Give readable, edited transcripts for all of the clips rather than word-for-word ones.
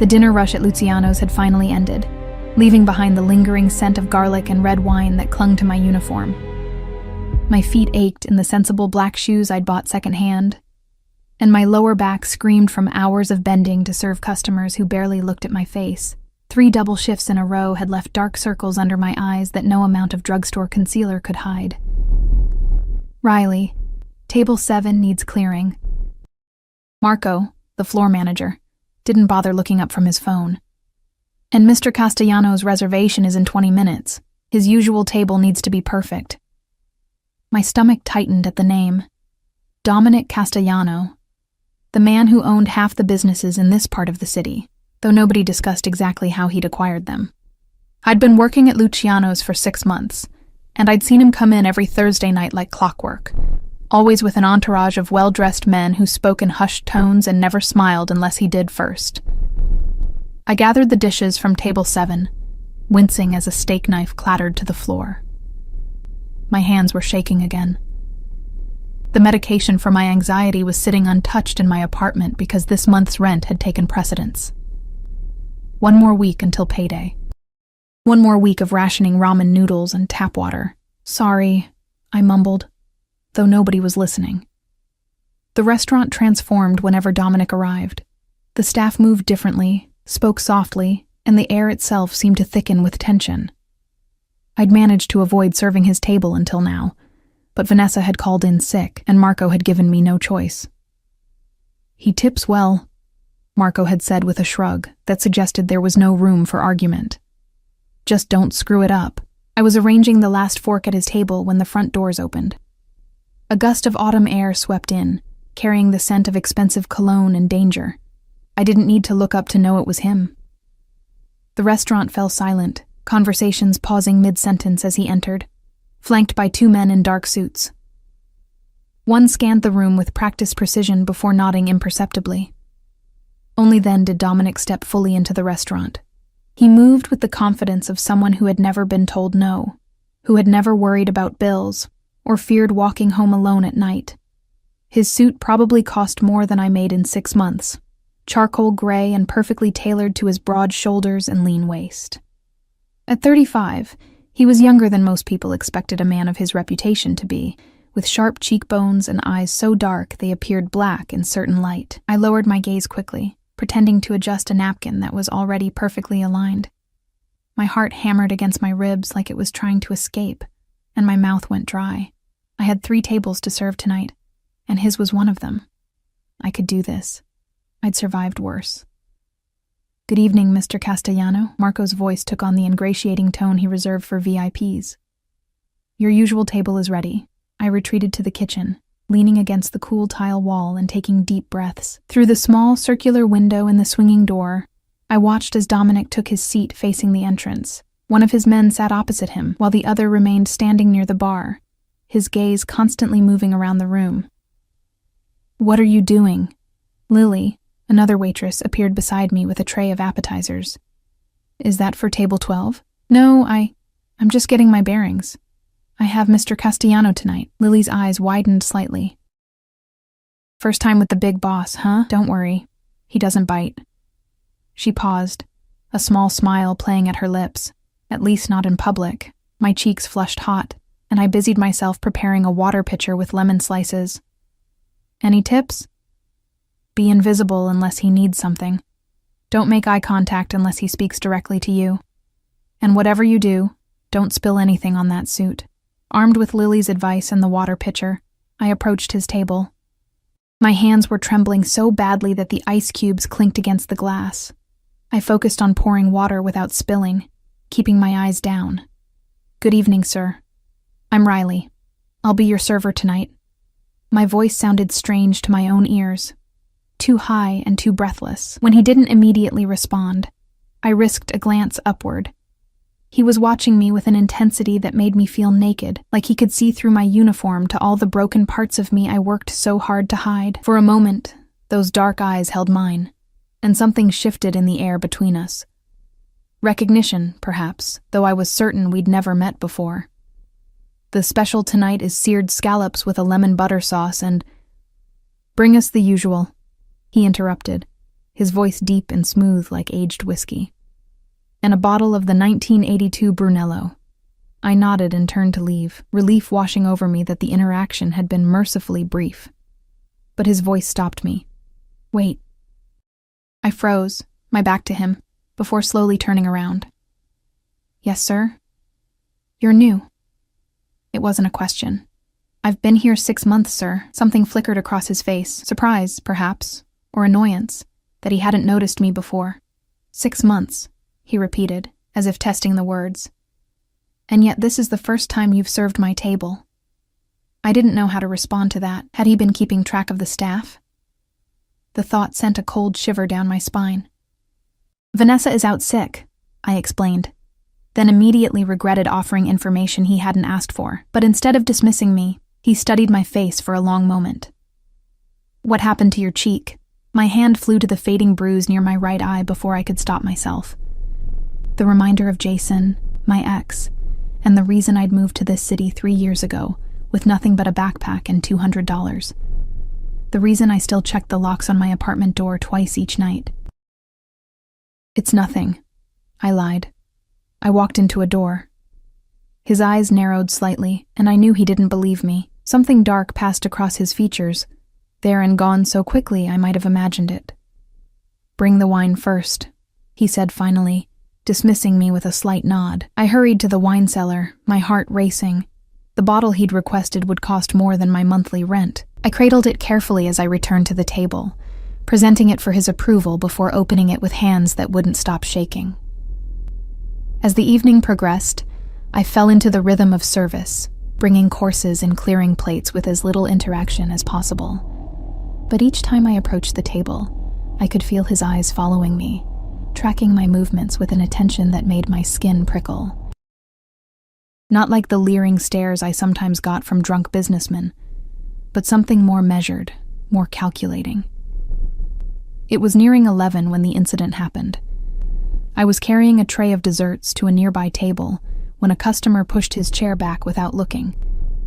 The dinner rush at Luciano's had finally ended, leaving behind the lingering scent of garlic and red wine that clung to my uniform. My feet ached in the sensible black shoes I'd bought secondhand, and my lower back screamed from hours of bending to serve customers who barely looked at my face. 3 double shifts in a row had left dark circles under my eyes that no amount of drugstore concealer could hide. Riley, table 7 needs clearing. Marco, the floor manager, didn't bother looking up from his phone. And Mr. Castellano's reservation is in 20 minutes. His usual table needs to be perfect. My stomach tightened at the name. Dominic Castellano, the man who owned half the businesses in this part of the city, though nobody discussed exactly how he'd acquired them. I'd been working at Luciano's for 6 months, and I'd seen him come in every Thursday night like clockwork, always with an entourage of well-dressed men who spoke in hushed tones and never smiled unless he did first. I gathered the dishes from table 7, wincing as a steak knife clattered to the floor. My hands were shaking again. The medication for my anxiety was sitting untouched in my apartment because this month's rent had taken precedence. 1 more week until payday. 1 more week of rationing ramen noodles and tap water. Sorry, I mumbled, though nobody was listening. The restaurant transformed whenever Dominic arrived. The staff moved differently, spoke softly, and the air itself seemed to thicken with tension. I'd managed to avoid serving his table until now, but Vanessa had called in sick, and Marco had given me no choice. "He tips well," Marco had said with a shrug that suggested there was no room for argument. "Just don't screw it up." I was arranging the last fork at his table when the front doors opened. A gust of autumn air swept in, carrying the scent of expensive cologne and danger. I didn't need to look up to know it was him. The restaurant fell silent, conversations pausing mid-sentence as he entered, flanked by 2 men in dark suits. One scanned the room with practiced precision before nodding imperceptibly. Only then did Dominic step fully into the restaurant. He moved with the confidence of someone who had never been told no, who had never worried about bills, or feared walking home alone at night. His suit probably cost more than I made in 6 months, charcoal gray and perfectly tailored to his broad shoulders and lean waist. At 35, he was younger than most people expected a man of his reputation to be, with sharp cheekbones and eyes so dark they appeared black in certain light. I lowered my gaze quickly, pretending to adjust a napkin that was already perfectly aligned. My heart hammered against my ribs like it was trying to escape, and my mouth went dry. I had 3 tables to serve tonight, and his was one of them. I could do this. I'd survived worse. "Good evening, Mr. Castellano." Marco's voice took on the ingratiating tone he reserved for VIPs. "Your usual table is ready." I retreated to the kitchen, leaning against the cool tile wall and taking deep breaths. Through the small circular window in the swinging door, I watched as Dominic took his seat facing the entrance. One of his men sat opposite him, while the other remained standing near the bar, his gaze constantly moving around the room. "What are you doing?" Lily, another waitress, appeared beside me with a tray of appetizers. "Is that for table 12? "No, I'm just getting my bearings. I have Mr. Castellano tonight." Lily's eyes widened slightly. "First time with the big boss, huh? Don't worry. He doesn't bite." She paused, a small smile playing at her lips, at least not in public. My cheeks flushed hot, and I busied myself preparing a water pitcher with lemon slices. "Any tips?" "Be invisible unless he needs something. Don't make eye contact unless he speaks directly to you. And whatever you do, don't spill anything on that suit." Armed with Lily's advice and the water pitcher, I approached his table. My hands were trembling so badly that the ice cubes clinked against the glass. I focused on pouring water without spilling, keeping my eyes down. "Good evening, sir. I'm Riley. I'll be your server tonight." My voice sounded strange to my own ears, too high and too breathless. When he didn't immediately respond, I risked a glance upward. He was watching me with an intensity that made me feel naked, like he could see through my uniform to all the broken parts of me I worked so hard to hide. For a moment, those dark eyes held mine, and something shifted in the air between us. Recognition, perhaps, though I was certain we'd never met before. "The special tonight is seared scallops with a lemon butter sauce and—" "Bring us the usual," he interrupted, his voice deep and smooth like aged whiskey. "And a bottle of the 1982 Brunello." I nodded and turned to leave, relief washing over me that the interaction had been mercifully brief. But his voice stopped me. "Wait." I froze, my back to him, before slowly turning around. "Yes, sir?" "You're new." It wasn't a question. "I've been here 6 months, sir." Something flickered across his face, surprise, perhaps, or annoyance, that he hadn't noticed me before. 6 months, he repeated, as if testing the words. "And yet this is the first time you've served my table." I didn't know how to respond to that. Had he been keeping track of the staff? The thought sent a cold shiver down my spine. "Vanessa is out sick," I explained, then immediately regretted offering information he hadn't asked for. But instead of dismissing me, he studied my face for a long moment. "What happened to your cheek?" My hand flew to the fading bruise near my right eye before I could stop myself. The reminder of Jason, my ex, and the reason I'd moved to this city 3 years ago with nothing but a backpack and $200. The reason I still checked the locks on my apartment door twice each night. "It's nothing," I lied. I walked into a door. His eyes narrowed slightly, and I knew he didn't believe me. Something dark passed across his features, there and gone so quickly I might have imagined it. "Bring the wine first," he said finally, dismissing me with a slight nod. I hurried to the wine cellar, my heart racing. The bottle he'd requested would cost more than my monthly rent. I cradled it carefully as I returned to the table, presenting it for his approval before opening it with hands that wouldn't stop shaking. As the evening progressed, I fell into the rhythm of service, bringing courses and clearing plates with as little interaction as possible. But each time I approached the table, I could feel his eyes following me, tracking my movements with an attention that made my skin prickle. Not like the leering stares I sometimes got from drunk businessmen, but something more measured, more calculating. It was nearing 11 when the incident happened. I was carrying a tray of desserts to a nearby table when a customer pushed his chair back without looking,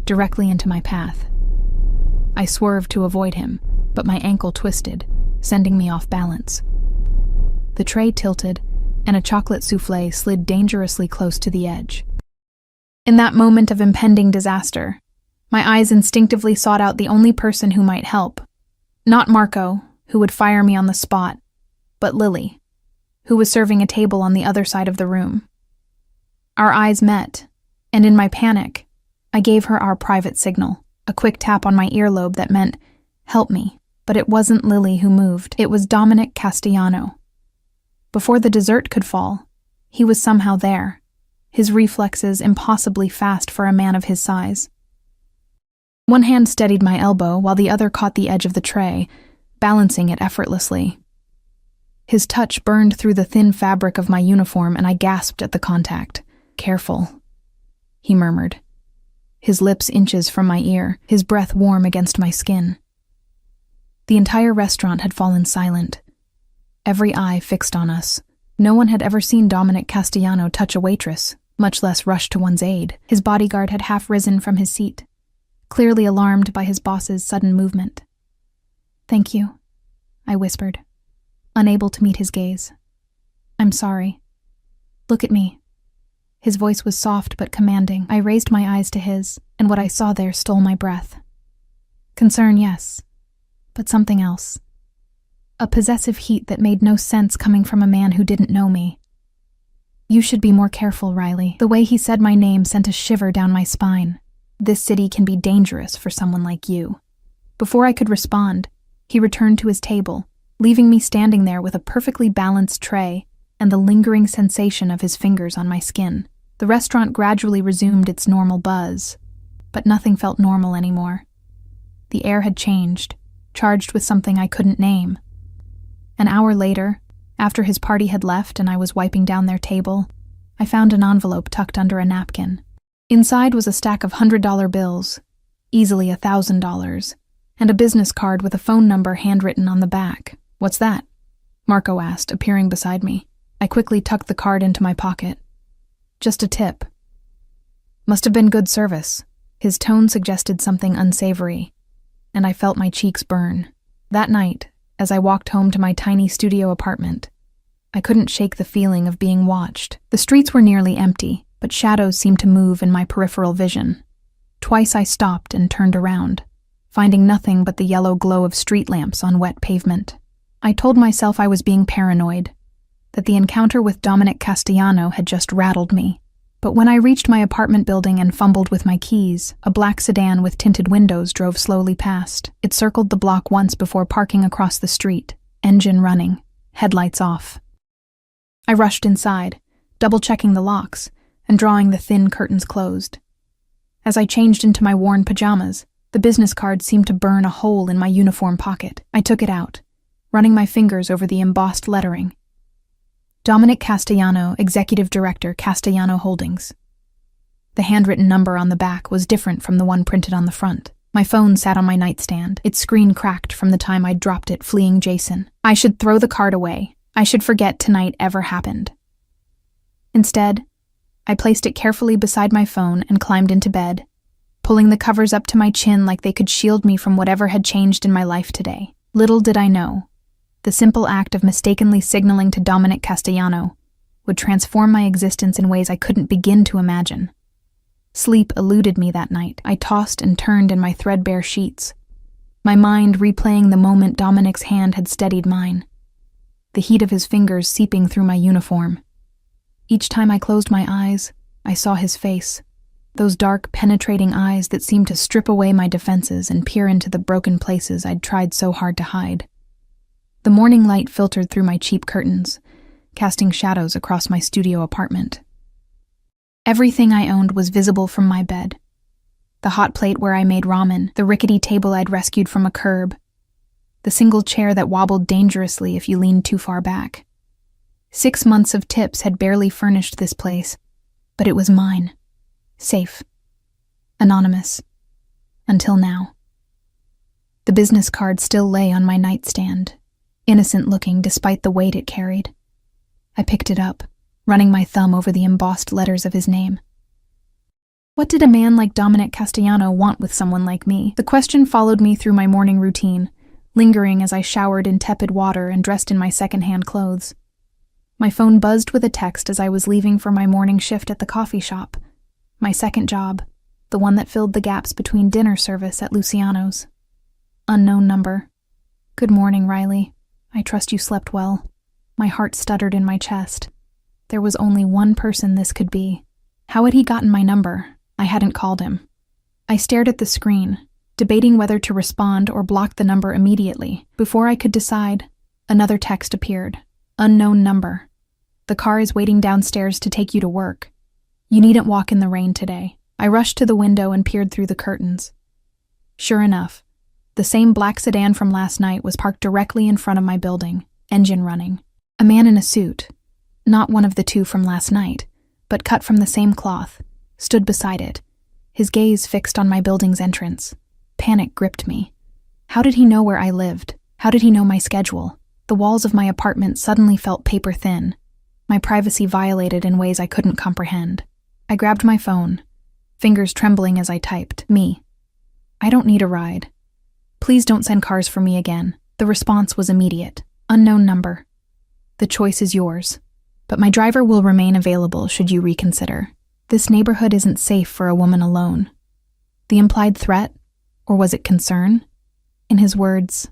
directly into my path. I swerved to avoid him, but my ankle twisted, sending me off balance. The tray tilted, and a chocolate soufflé slid dangerously close to the edge. In that moment of impending disaster, my eyes instinctively sought out the only person who might help. Not Marco, who would fire me on the spot, but Lily, who was serving a table on the other side of the room. Our eyes met, and in my panic, I gave her our private signal, a quick tap on my earlobe that meant, "Help me." But it wasn't Lily who moved, it was Dominic Castellano. Before the dessert could fall, he was somehow there, his reflexes impossibly fast for a man of his size. One hand steadied my elbow while the other caught the edge of the tray, balancing it effortlessly. His touch burned through the thin fabric of my uniform and I gasped at the contact. "Careful," he murmured, his lips inches from my ear, his breath warm against my skin. The entire restaurant had fallen silent, every eye fixed on us. No one had ever seen Dominic Castellano touch a waitress, much less rush to one's aid. His bodyguard had half risen from his seat, clearly alarmed by his boss's sudden movement. "Thank you," I whispered, unable to meet his gaze. "I'm sorry. Look at me." His voice was soft but commanding. I raised my eyes to his, and what I saw there stole my breath. Concern, yes, but something else. A possessive heat that made no sense coming from a man who didn't know me. "You should be more careful, Riley." The way he said my name sent a shiver down my spine. "This city can be dangerous for someone like you." Before I could respond, he returned to his table, leaving me standing there with a perfectly balanced tray and the lingering sensation of his fingers on my skin. The restaurant gradually resumed its normal buzz, but nothing felt normal anymore. The air had changed, charged with something I couldn't name. An hour later, after his party had left and I was wiping down their table, I found an envelope tucked under a napkin. Inside was a stack of $100 bills, easily $1,000, and a business card with a phone number handwritten on the back. "What's that?" Marco asked, appearing beside me. I quickly tucked the card into my pocket. "Just a tip." "Must have been good service." His tone suggested something unsavory, and I felt my cheeks burn. That night, as I walked home to my tiny studio apartment. I couldn't shake the feeling of being watched. The streets were nearly empty, but shadows seemed to move in my peripheral vision. Twice I stopped and turned around, finding nothing but the yellow glow of street lamps on wet pavement. I told myself I was being paranoid, that the encounter with Dominic Castellano had just rattled me. But when I reached my apartment building and fumbled with my keys, a black sedan with tinted windows drove slowly past. It circled the block once before parking across the street, engine running, headlights off. I rushed inside, double-checking the locks and drawing the thin curtains closed. As I changed into my worn pajamas, the business card seemed to burn a hole in my uniform pocket. I took it out, running my fingers over the embossed lettering. Dominic Castellano, Executive Director, Castellano Holdings. The handwritten number on the back was different from the one printed on the front. My phone sat on my nightstand, its screen cracked from the time I'd dropped it fleeing Jason. I should throw the card away. I should forget tonight ever happened. Instead, I placed it carefully beside my phone and climbed into bed, pulling the covers up to my chin like they could shield me from whatever had changed in my life today. Little did I know, the simple act of mistakenly signaling to Dominic Castellano would transform my existence in ways I couldn't begin to imagine. Sleep eluded me that night. I tossed and turned in my threadbare sheets, my mind replaying the moment Dominic's hand had steadied mine, the heat of his fingers seeping through my uniform. Each time I closed my eyes, I saw his face, those dark, penetrating eyes that seemed to strip away my defenses and peer into the broken places I'd tried so hard to hide. The morning light filtered through my cheap curtains, casting shadows across my studio apartment. Everything I owned was visible from my bed. The hot plate where I made ramen, the rickety table I'd rescued from a curb, the single chair that wobbled dangerously if you leaned too far back. 6 months of tips had barely furnished this place, but it was mine. Safe. Anonymous. Until now. The business card still lay on my nightstand, innocent-looking despite the weight it carried. I picked it up, running my thumb over the embossed letters of his name. What did a man like Dominic Castellano want with someone like me? The question followed me through my morning routine, lingering as I showered in tepid water and dressed in my second-hand clothes. My phone buzzed with a text as I was leaving for my morning shift at the coffee shop, my second job, the one that filled the gaps between dinner service at Luciano's. Unknown number. Good morning, Riley. I trust you slept well. My heart stuttered in my chest. There was only one person this could be. How had he gotten my number? I hadn't called him. I stared at the screen, debating whether to respond or block the number immediately. Before I could decide, another text appeared. Unknown number. The car is waiting downstairs to take you to work. You needn't walk in the rain today. I rushed to the window and peered through the curtains. Sure enough, the same black sedan from last night was parked directly in front of my building, engine running. A man in a suit, not one of the two from last night, but cut from the same cloth, stood beside it, his gaze fixed on my building's entrance. Panic gripped me. How did he know where I lived? How did he know my schedule? The walls of my apartment suddenly felt paper thin, my privacy violated in ways I couldn't comprehend. I grabbed my phone, fingers trembling as I typed, "Me. I don't need a ride. Please don't send cars for me again." The response was immediate. Unknown number. The choice is yours, but my driver will remain available should you reconsider. This neighborhood isn't safe for a woman alone. The implied threat, or was it concern, in his words,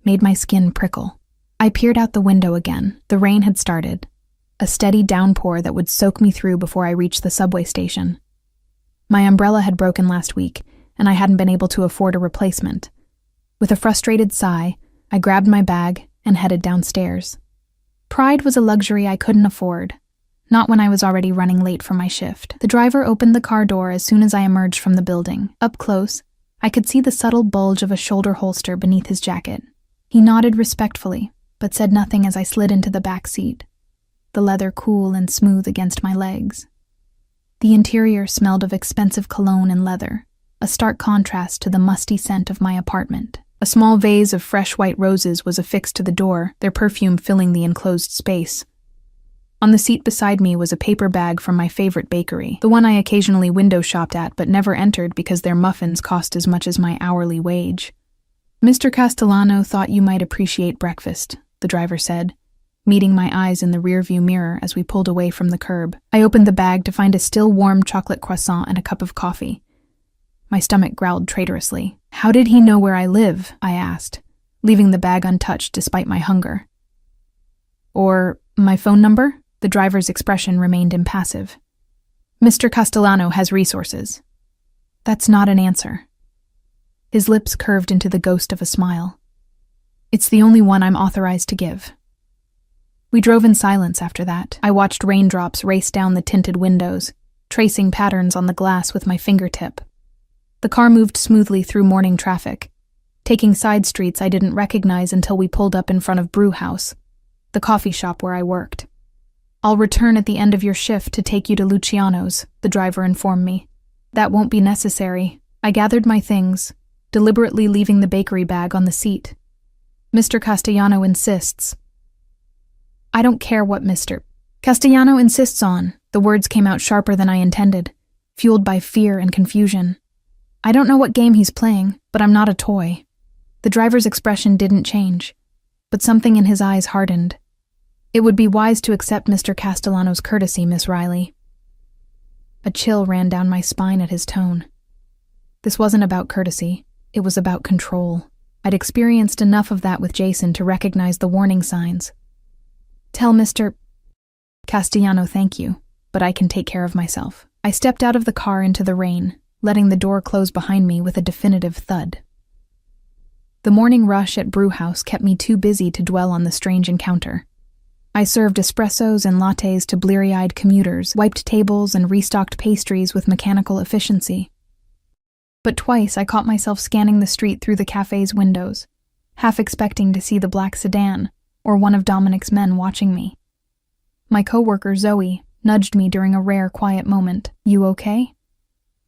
made my skin prickle. I peered out the window again. The rain had started, a steady downpour that would soak me through before I reached the subway station. My umbrella had broken last week, and I hadn't been able to afford a replacement. With a frustrated sigh, I grabbed my bag and headed downstairs. Pride was a luxury I couldn't afford, not when I was already running late for my shift. The driver opened the car door as soon as I emerged from the building. Up close, I could see the subtle bulge of a shoulder holster beneath his jacket. He nodded respectfully, but said nothing as I slid into the back seat, the leather cool and smooth against my legs. The interior smelled of expensive cologne and leather, a stark contrast to the musty scent of my apartment. A small vase of fresh white roses was affixed to the door, their perfume filling the enclosed space. On the seat beside me was a paper bag from my favorite bakery, the one I occasionally window shopped at but never entered because their muffins cost as much as my hourly wage. Mr. Castellano thought you might appreciate breakfast, the driver said, meeting my eyes in the rearview mirror as we pulled away from the curb. I opened the bag to find a still warm chocolate croissant and a cup of coffee. My stomach growled traitorously. How did he know where I live? I asked, leaving the bag untouched despite my hunger. Or my phone number? The driver's expression remained impassive. Mr. Castellano has resources. That's not an answer. His lips curved into the ghost of a smile. It's the only one I'm authorized to give. We drove in silence after that. I watched raindrops race down the tinted windows, tracing patterns on the glass with my fingertip. The car moved smoothly through morning traffic, taking side streets I didn't recognize until we pulled up in front of Brew House, the coffee shop where I worked. I'll return at the end of your shift to take you to Luciano's, the driver informed me. That won't be necessary. I gathered my things, deliberately leaving the bakery bag on the seat. Mr. Castellano insists. I don't care what Mr. Castellano insists on. The words came out sharper than I intended, fueled by fear and confusion. I don't know what game he's playing, but I'm not a toy. The driver's expression didn't change, but something in his eyes hardened. It would be wise to accept Mr. Castellano's courtesy, Miss Riley. A chill ran down my spine at his tone. This wasn't about courtesy, it was about control. I'd experienced enough of that with Jason to recognize the warning signs. Tell Mr. Castellano thank you, but I can take care of myself. I stepped out of the car into the rain, letting the door close behind me with a definitive thud. The morning rush at Brew House kept me too busy to dwell on the strange encounter. I served espressos and lattes to bleary-eyed commuters, wiped tables and restocked pastries with mechanical efficiency. But twice I caught myself scanning the street through the cafe's windows, half expecting to see the black sedan or one of Dominic's men watching me. My coworker, Zoe, nudged me during a rare quiet moment. You okay?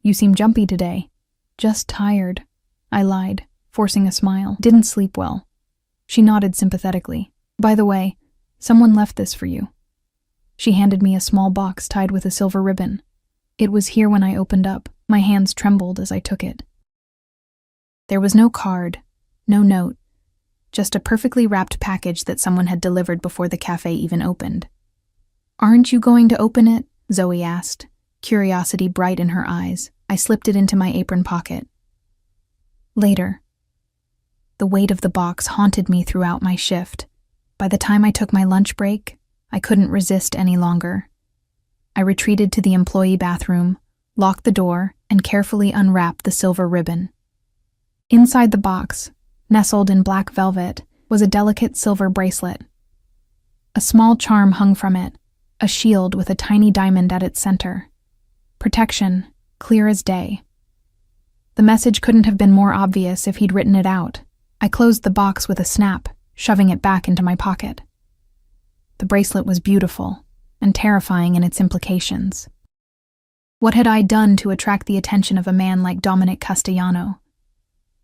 You seem jumpy today. Just tired, I lied, forcing a smile. Didn't sleep well. She nodded sympathetically. By the way, someone left this for you. She handed me a small box tied with a silver ribbon. It was here when I opened up. My hands trembled as I took it. There was no card, no note, just a perfectly wrapped package that someone had delivered before the cafe even opened. Aren't you going to open it? Zoe asked, curiosity bright in her eyes. I slipped it into my apron pocket. Later. The weight of the box haunted me throughout my shift. By the time I took my lunch break, I couldn't resist any longer. I retreated to the employee bathroom, locked the door, and carefully unwrapped the silver ribbon. Inside the box, nestled in black velvet, was a delicate silver bracelet. A small charm hung from it, a shield with a tiny diamond at its center. Protection, clear as day. The message couldn't have been more obvious if he'd written it out. I closed the box with a snap, shoving it back into my pocket. The bracelet was beautiful and terrifying in its implications. What had I done to attract the attention of a man like Dominic Castellano?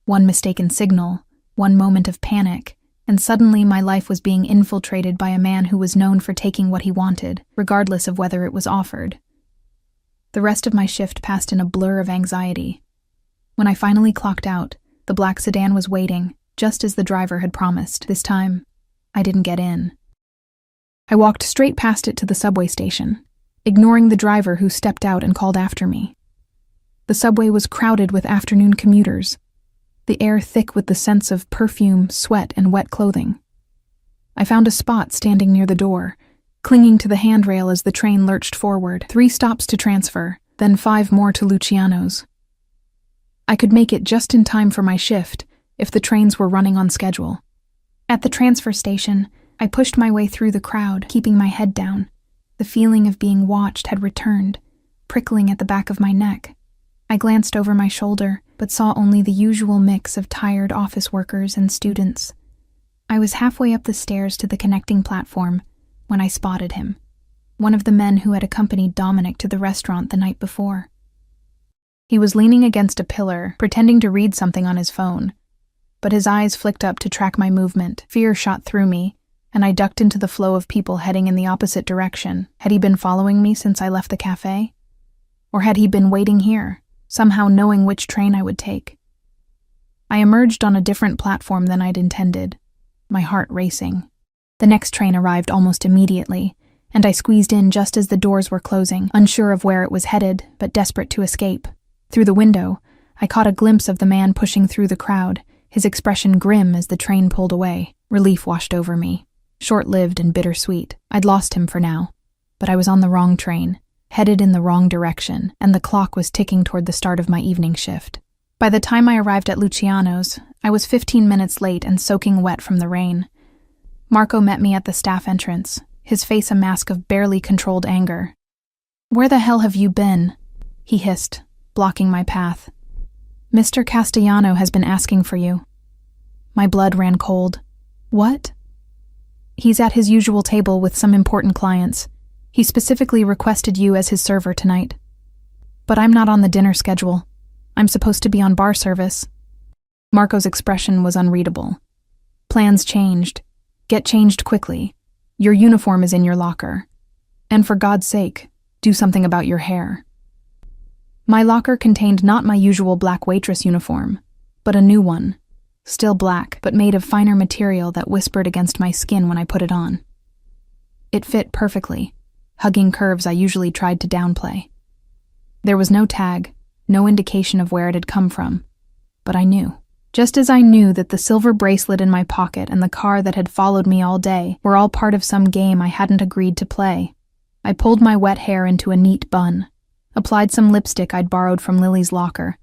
One mistaken signal, one moment of panic, and suddenly my life was being infiltrated by a man who was known for taking what he wanted, regardless of whether it was offered. The rest of my shift passed in a blur of anxiety. When I finally clocked out, the black sedan was waiting, just as the driver had promised. This time, I didn't get in. I walked straight past it to the subway station, ignoring the driver who stepped out and called after me. The subway was crowded with afternoon commuters, the air thick with the scents of perfume, sweat, and wet clothing. I found a spot standing near the door, clinging to the handrail as the train lurched forward. 3 stops to transfer, then 5 more to Luciano's. I could make it just in time for my shift if the trains were running on schedule. At the transfer station, I pushed my way through the crowd, keeping my head down. The feeling of being watched had returned, prickling at the back of my neck. I glanced over my shoulder, but saw only the usual mix of tired office workers and students. I was halfway up the stairs to the connecting platform when I spotted him, one of the men who had accompanied Dominic to the restaurant the night before. He was leaning against a pillar, pretending to read something on his phone, but his eyes flicked up to track my movement. Fear shot through me, and I ducked into the flow of people heading in the opposite direction. Had he been following me since I left the cafe? Or had he been waiting here, somehow knowing which train I would take? I emerged on a different platform than I'd intended, my heart racing. The next train arrived almost immediately, and I squeezed in just as the doors were closing, unsure of where it was headed, but desperate to escape. Through the window, I caught a glimpse of the man pushing through the crowd, his expression grim as the train pulled away. Relief washed over me, short-lived and bittersweet. I'd lost him for now, but I was on the wrong train, headed in the wrong direction, and the clock was ticking toward the start of my evening shift. By the time I arrived at Luciano's, I was 15 minutes late and soaking wet from the rain. Marco met me at the staff entrance, his face a mask of barely controlled anger. "Where the hell have you been?" he hissed, blocking my path. "Mr. Castellano has been asking for you." My blood ran cold. "What?" "He's at his usual table with some important clients. He specifically requested you as his server tonight." "But I'm not on the dinner schedule. I'm supposed to be on bar service." Marco's expression was unreadable. "Plans changed. Get changed quickly. Your uniform is in your locker. And for God's sake, do something about your hair." My locker contained not my usual black waitress uniform, but a new one, still black, but made of finer material that whispered against my skin when I put it on. It fit perfectly, hugging curves I usually tried to downplay. There was no tag, no indication of where it had come from, but I knew. Just as I knew that the silver bracelet in my pocket and the car that had followed me all day were all part of some game I hadn't agreed to play. I pulled my wet hair into a neat bun, applied some lipstick I'd borrowed from Lily's locker,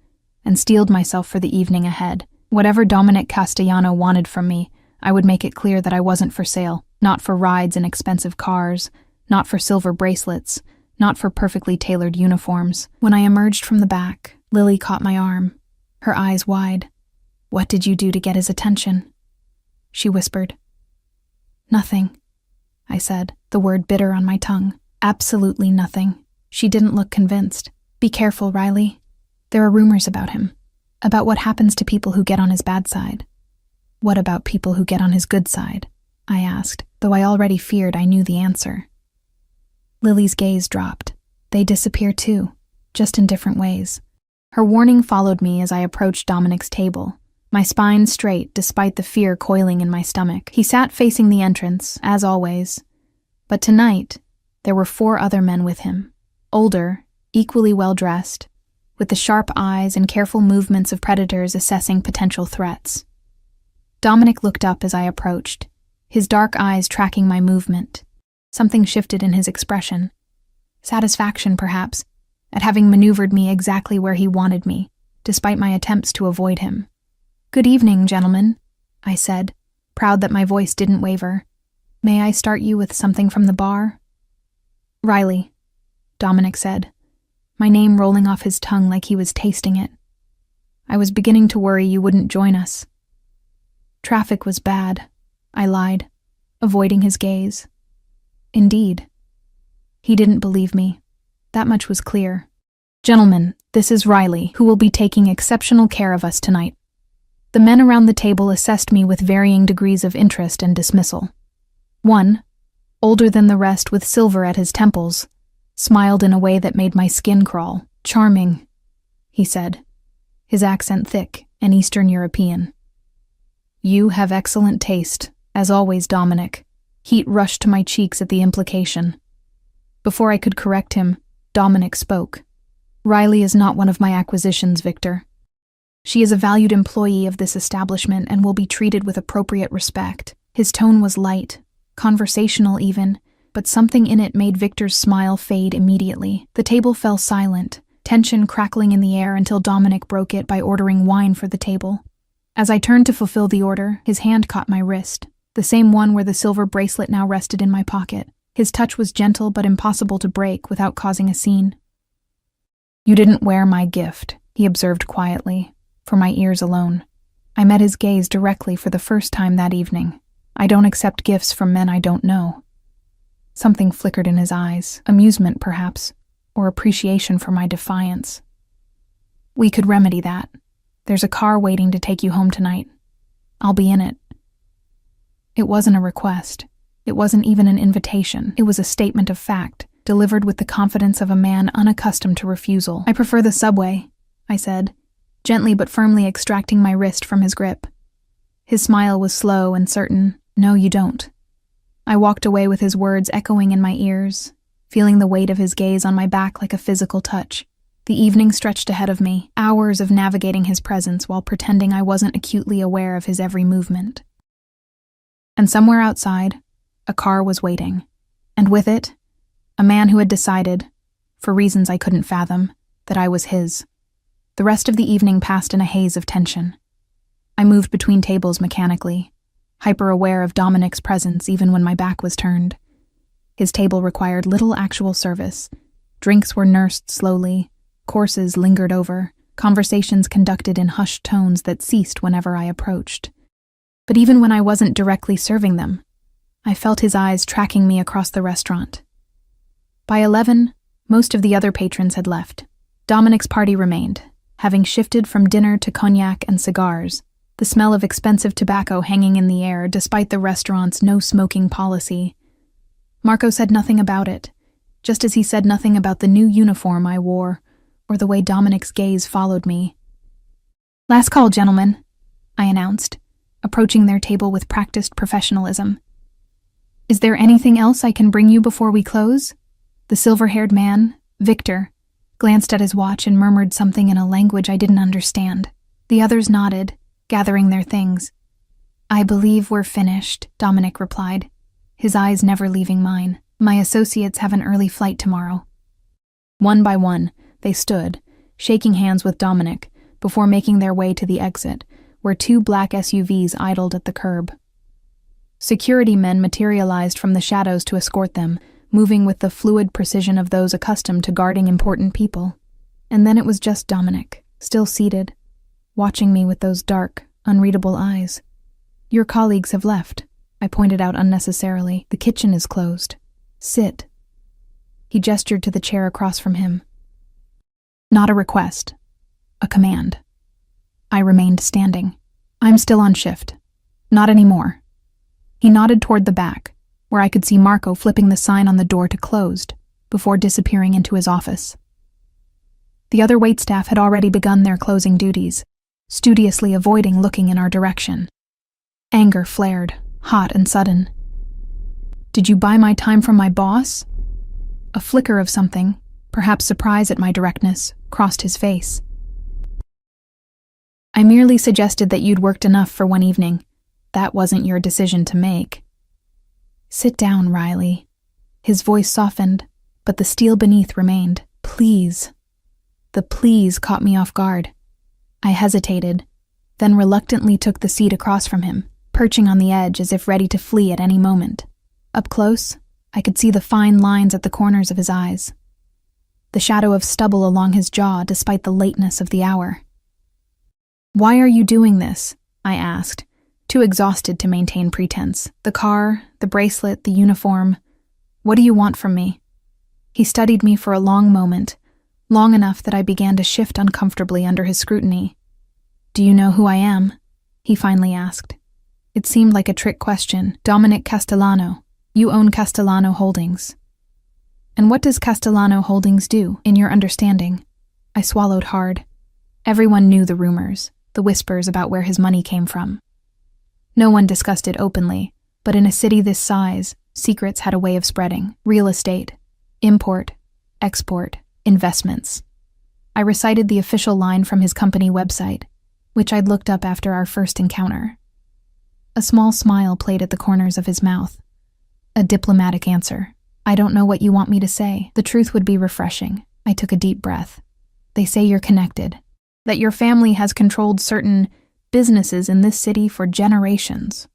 and steeled myself for the evening ahead. Whatever Dominic Castellano wanted from me, I would make it clear that I wasn't for sale, not for rides in expensive cars, not for silver bracelets, not for perfectly tailored uniforms. When I emerged from the back, Lily caught my arm, her eyes wide. "What did you do to get his attention?" she whispered. "Nothing," I said, the word bitter on my tongue. "Absolutely nothing." She didn't look convinced. "Be careful, Riley. There are rumors about him, about what happens to people who get on his bad side." "What about people who get on his good side?" I asked, though I already feared I knew the answer. Lily's gaze dropped. "They disappear too, just in different ways." Her warning followed me as I approached Dominic's table, my spine straight despite the fear coiling in my stomach. He sat facing the entrance, as always, but tonight there were 4 other men with him, older, equally well-dressed, with the sharp eyes and careful movements of predators assessing potential threats. Dominic looked up as I approached, his dark eyes tracking my movement. Something shifted in his expression. Satisfaction, perhaps, at having maneuvered me exactly where he wanted me, despite my attempts to avoid him. "Good evening, gentlemen," I said, proud that my voice didn't waver. "May I start you with something from the bar?" "Riley," Dominic said, my name rolling off his tongue like he was tasting it. "I was beginning to worry you wouldn't join us." "Traffic was bad," I lied, avoiding his gaze. "Indeed." He didn't believe me. That much was clear. "Gentlemen, this is Riley, who will be taking exceptional care of us tonight." The men around the table assessed me with varying degrees of interest and dismissal. One, older than the rest with silver at his temples, smiled in a way that made my skin crawl. "Charming," he said, his accent thick and Eastern European. "You have excellent taste, as always, Dominic." Heat rushed to my cheeks at the implication. Before I could correct him, Dominic spoke. "Riley is not one of my acquisitions, Victor. She is a valued employee of this establishment and will be treated with appropriate respect." His tone was light, conversational even, but something in it made Victor's smile fade immediately. The table fell silent, tension crackling in the air until Dominic broke it by ordering wine for the table. As I turned to fulfill the order, his hand caught my wrist, the same one where the silver bracelet now rested in my pocket. His touch was gentle but impossible to break without causing a scene. "You didn't wear my gift," he observed quietly, for my ears alone. I met his gaze directly for the first time that evening. "I don't accept gifts from men I don't know." Something flickered in his eyes, amusement perhaps, or appreciation for my defiance. "We could remedy that. There's a car waiting to take you home tonight. I'll be in it." It wasn't a request. It wasn't even an invitation. It was a statement of fact, delivered with the confidence of a man unaccustomed to refusal. "I prefer the subway," I said, gently but firmly extracting my wrist from his grip. His smile was slow and certain. "No, you don't." I walked away with his words echoing in my ears, feeling the weight of his gaze on my back like a physical touch. The evening stretched ahead of me, hours of navigating his presence while pretending I wasn't acutely aware of his every movement. And somewhere outside, a car was waiting, and with it, a man who had decided, for reasons I couldn't fathom, that I was his. The rest of the evening passed in a haze of tension. I moved between tables mechanically, hyper-aware of Dominic's presence even when my back was turned. His table required little actual service. Drinks were nursed slowly, courses lingered over, conversations conducted in hushed tones that ceased whenever I approached. But even when I wasn't directly serving them, I felt his eyes tracking me across the restaurant. By 11, most of the other patrons had left. Dominic's party remained, having shifted from dinner to cognac and cigars, the smell of expensive tobacco hanging in the air despite the restaurant's no-smoking policy. Marco said nothing about it, just as he said nothing about the new uniform I wore or the way Dominic's gaze followed me. "Last call, gentlemen," I announced, approaching their table with practiced professionalism. "Is there anything else I can bring you before we close?" The silver-haired man, Victor, glanced at his watch and murmured something in a language I didn't understand. The others nodded, gathering their things. "I believe we're finished," Dominic replied, his eyes never leaving mine. "My associates have an early flight tomorrow." One by one, they stood, shaking hands with Dominic, before making their way to the exit, where 2 black SUVs idled at the curb. Security men materialized from the shadows to escort them, moving with the fluid precision of those accustomed to guarding important people. And then it was just Dominic, still seated, watching me with those dark, unreadable eyes. "Your colleagues have left," I pointed out unnecessarily. "The kitchen is closed. Sit." He gestured to the chair across from him. Not a request, a command. I remained standing. "I'm still on shift." "Not anymore." He nodded toward the back, where I could see Marco flipping the sign on the door to closed, before disappearing into his office. The other waitstaff had already begun their closing duties, studiously avoiding looking in our direction. Anger flared, hot and sudden. "Did you buy my time from my boss?" A flicker of something, perhaps surprise at my directness, crossed his face. "I merely suggested that you'd worked enough for one evening. That wasn't your decision to make." "Sit down, Riley." His voice softened, but the steel beneath remained. "Please." The "please" caught me off guard. I hesitated, then reluctantly took the seat across from him, perching on the edge as if ready to flee at any moment. Up close, I could see the fine lines at the corners of his eyes, the shadow of stubble along his jaw despite the lateness of the hour. "Why are you doing this?" I asked, too exhausted to maintain pretense. "The car, the bracelet, the uniform. What do you want from me?" He studied me for a long moment, long enough that I began to shift uncomfortably under his scrutiny. "Do you know who I am?" he finally asked. It seemed like a trick question. "Dominic Castellano. You own Castellano Holdings." "And what does Castellano Holdings do, in your understanding?" I swallowed hard. Everyone knew the rumors, the whispers about where his money came from. No one discussed it openly, but in a city this size, secrets had a way of spreading. Real estate, import, export, investments. I recited the official line from his company website, which I'd looked up after our first encounter. A small smile played at the corners of his mouth. A diplomatic answer. "I don't know what you want me to say." The truth would be refreshing. I took a deep breath. "They say you're connected, that your family has controlled certain businesses in this city for generations."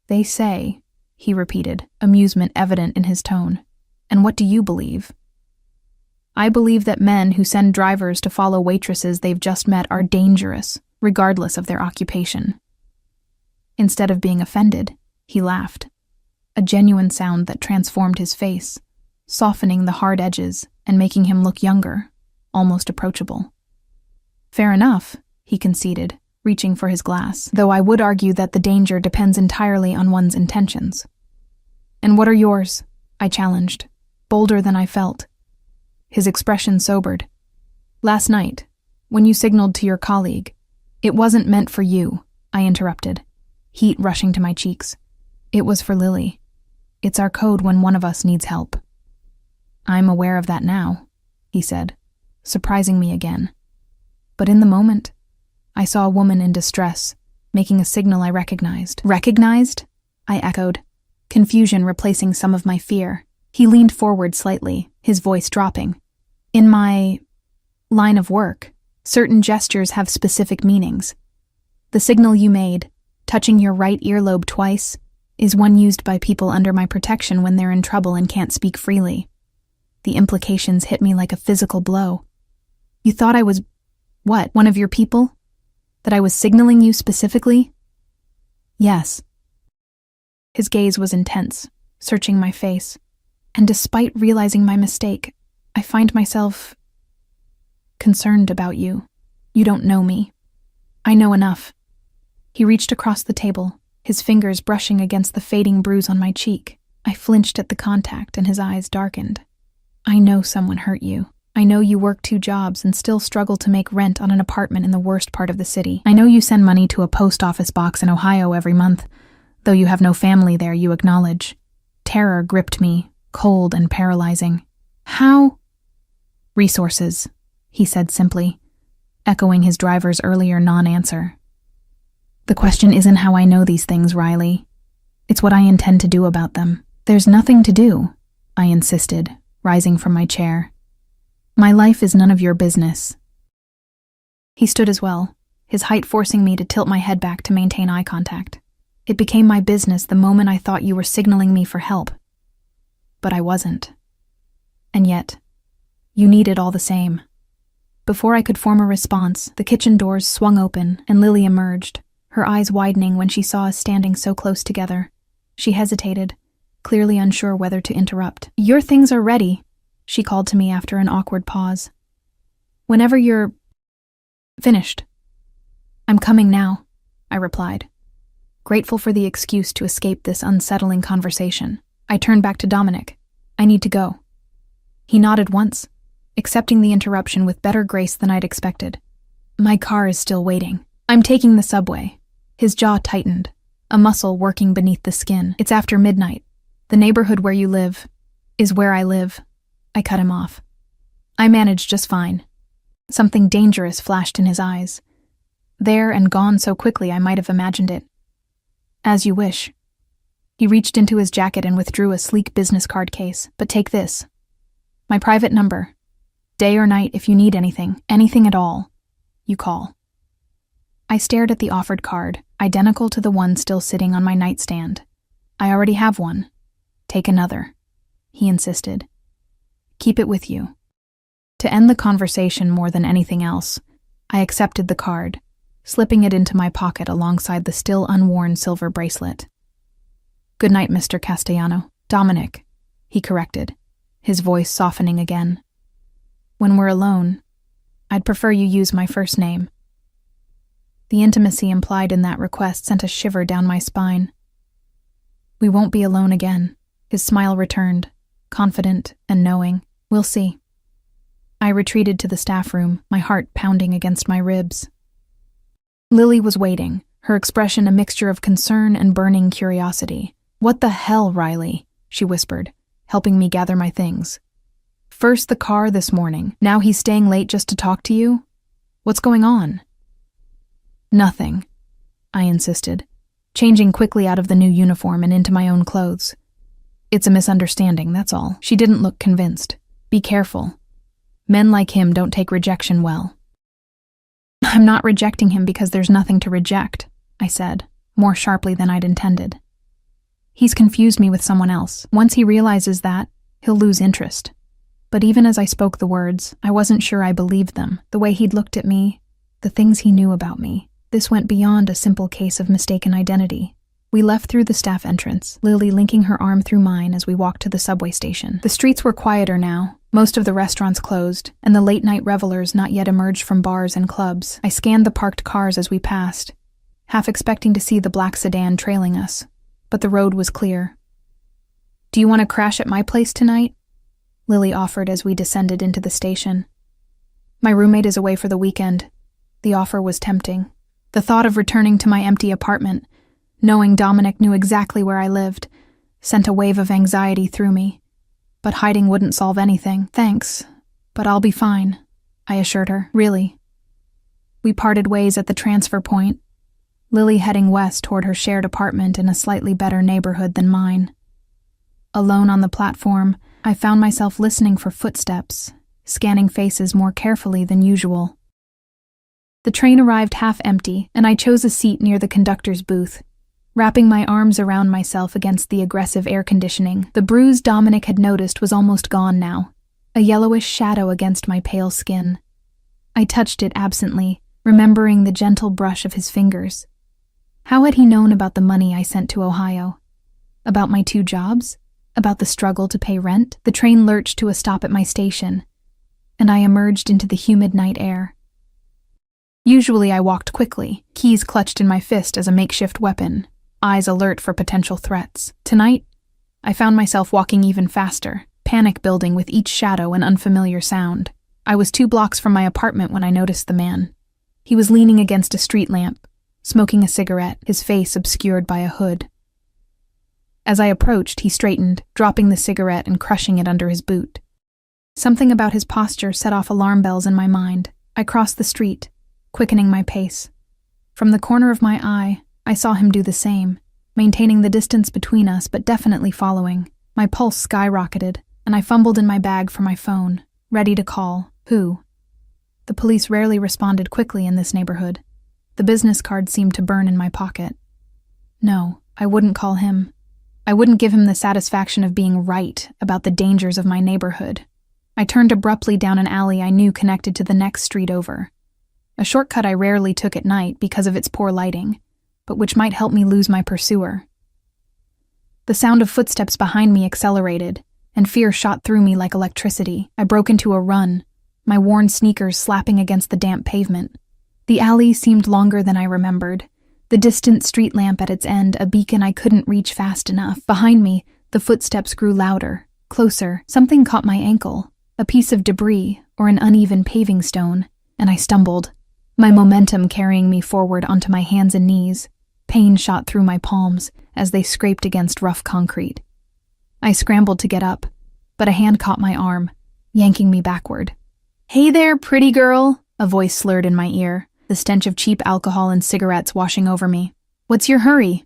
"They say," he repeated, amusement evident in his tone. "And what do you believe?" "I believe that men who send drivers to follow waitresses they've just met are dangerous, regardless of their occupation." Instead of being offended, he laughed, a genuine sound that transformed his face, softening the hard edges and making him look younger, almost approachable. "Fair enough," he conceded, reaching for his glass, "though I would argue that the danger depends entirely on one's intentions." "And what are yours?" I challenged, bolder than I felt. His expression sobered. "Last night, When you signaled to your colleague. It wasn't meant for you, I interrupted, heat rushing to my cheeks. It was for Lily. It's our code when one of us needs help. I'm aware of that now, he said, surprising me again. But in the moment, I saw a woman in distress, making a signal I recognized. Recognized? I echoed, confusion replacing some of my fear. He leaned forward slightly, his voice dropping. In my line of work, certain gestures have specific meanings. The signal you made, touching your right earlobe twice, is one used by people under my protection when they're in trouble and can't speak freely. The implications hit me like a physical blow. You thought I was, what, one of your people? That I was signaling you specifically? Yes. His gaze was intense, searching my face, and despite realizing my mistake, I find myself concerned about you. You don't know me. I know enough. He reached across the table, his fingers brushing against the fading bruise on my cheek. I flinched at the contact and his eyes darkened. I know someone hurt you. I know you work 2 jobs and still struggle to make rent on an apartment in the worst part of the city. I know you send money to a post office box in Ohio every month, though you have no family there, you acknowledge. Terror gripped me, cold and paralyzing. How? Resources, he said simply, echoing his driver's earlier non-answer. The question isn't how I know these things, Riley. It's what I intend to do about them. There's nothing to do, I insisted, rising from my chair. My life is none of your business. He stood as well, his height forcing me to tilt my head back to maintain eye contact. It became my business the moment I thought you were signaling me for help. But I wasn't. And yet, you need it all the same. Before I could form a response, the kitchen doors swung open and Lily emerged, her eyes widening when she saw us standing so close together. She hesitated, clearly unsure whether to interrupt. Your things are ready, she called to me after an awkward pause. Whenever you're finished. I'm coming now, I replied, grateful for the excuse to escape this unsettling conversation. I turned back to Dominic. I need to go. He nodded once, accepting the interruption with better grace than I'd expected. My car is still waiting. I'm taking the subway. His jaw tightened, a muscle working beneath the skin. It's after midnight. The neighborhood where you live is where I live. I cut him off. I managed just fine. Something dangerous flashed in his eyes. There and gone so quickly I might have imagined it. As you wish. He reached into his jacket and withdrew a sleek business card case. But take this. My private number. Day or night if you need anything at all, you call. I stared at the offered card, identical to the one still sitting on my nightstand. I already have one. Take another, he insisted. Keep it with you. To end the conversation more than anything else, I accepted the card, slipping it into my pocket alongside the still unworn silver bracelet. Good night, Mr. Castellano. Dominic, he corrected, his voice softening again. When we're alone, I'd prefer you use my first name. The intimacy implied in that request sent a shiver down my spine. We won't be alone again. His smile returned, confident and knowing. We'll see. I retreated to the staff room, my heart pounding against my ribs. Lily was waiting, her expression a mixture of concern and burning curiosity. What the hell, Riley? She whispered, helping me gather my things. First the car this morning, now he's staying late just to talk to you? What's going on? Nothing, I insisted, changing quickly out of the new uniform and into my own clothes. It's a misunderstanding, that's all. She didn't look convinced. Be careful. Men like him don't take rejection well. I'm not rejecting him because there's nothing to reject, I said, more sharply than I'd intended. He's confused me with someone else. Once he realizes that, he'll lose interest. But even as I spoke the words, I wasn't sure I believed them. The way he'd looked at me, the things he knew about me. This went beyond a simple case of mistaken identity. We left through the staff entrance, Lily linking her arm through mine as we walked to the subway station. The streets were quieter now, most of the restaurants closed, and the late-night revelers not yet emerged from bars and clubs. I scanned the parked cars as we passed, half expecting to see the black sedan trailing us, but the road was clear. Do you want to crash at my place tonight? Lily offered as we descended into the station. My roommate is away for the weekend. The offer was tempting. The thought of returning to my empty apartment, knowing Dominic knew exactly where I lived, sent a wave of anxiety through me. But hiding wouldn't solve anything. Thanks, but I'll be fine, I assured her, really. We parted ways at the transfer point, Lily heading west toward her shared apartment in a slightly better neighborhood than mine. Alone on the platform, I found myself listening for footsteps, scanning faces more carefully than usual. The train arrived half empty, and I chose a seat near the conductor's booth, wrapping my arms around myself against the aggressive air conditioning. The bruise Dominic had noticed was almost gone now, a yellowish shadow against my pale skin. I touched it absently, remembering the gentle brush of his fingers. How had he known about the money I sent to Ohio? About my 2 jobs? About the struggle to pay rent? The train lurched to a stop at my station, and I emerged into the humid night air. Usually I walked quickly, keys clutched in my fist as a makeshift weapon, eyes alert for potential threats. Tonight, I found myself walking even faster, panic building with each shadow and unfamiliar sound. I was 2 blocks from my apartment when I noticed the man. He was leaning against a street lamp, smoking a cigarette, his face obscured by a hood. As I approached, he straightened, dropping the cigarette and crushing it under his boot. Something about his posture set off alarm bells in my mind. I crossed the street, quickening my pace. From the corner of my eye, I saw him do the same, maintaining the distance between us but definitely following. My pulse skyrocketed, and I fumbled in my bag for my phone, ready to call. Who? The police rarely responded quickly in this neighborhood. The business card seemed to burn in my pocket. No, I wouldn't call him. I wouldn't give him the satisfaction of being right about the dangers of my neighborhood. I turned abruptly down an alley I knew connected to the next street over. A shortcut I rarely took at night because of its poor lighting, but which might help me lose my pursuer. The sound of footsteps behind me accelerated, and fear shot through me like electricity. I broke into a run, my worn sneakers slapping against the damp pavement. The alley seemed longer than I remembered, the distant street lamp at its end a beacon I couldn't reach fast enough. Behind me, the footsteps grew louder, closer. Something caught my ankle, a piece of debris or an uneven paving stone, and I stumbled, my momentum carrying me forward onto my hands and knees. Pain shot through my palms as they scraped against rough concrete. I scrambled to get up, but a hand caught my arm, yanking me backward. "Hey there, pretty girl," a voice slurred in my ear, the stench of cheap alcohol and cigarettes washing over me. "What's your hurry?"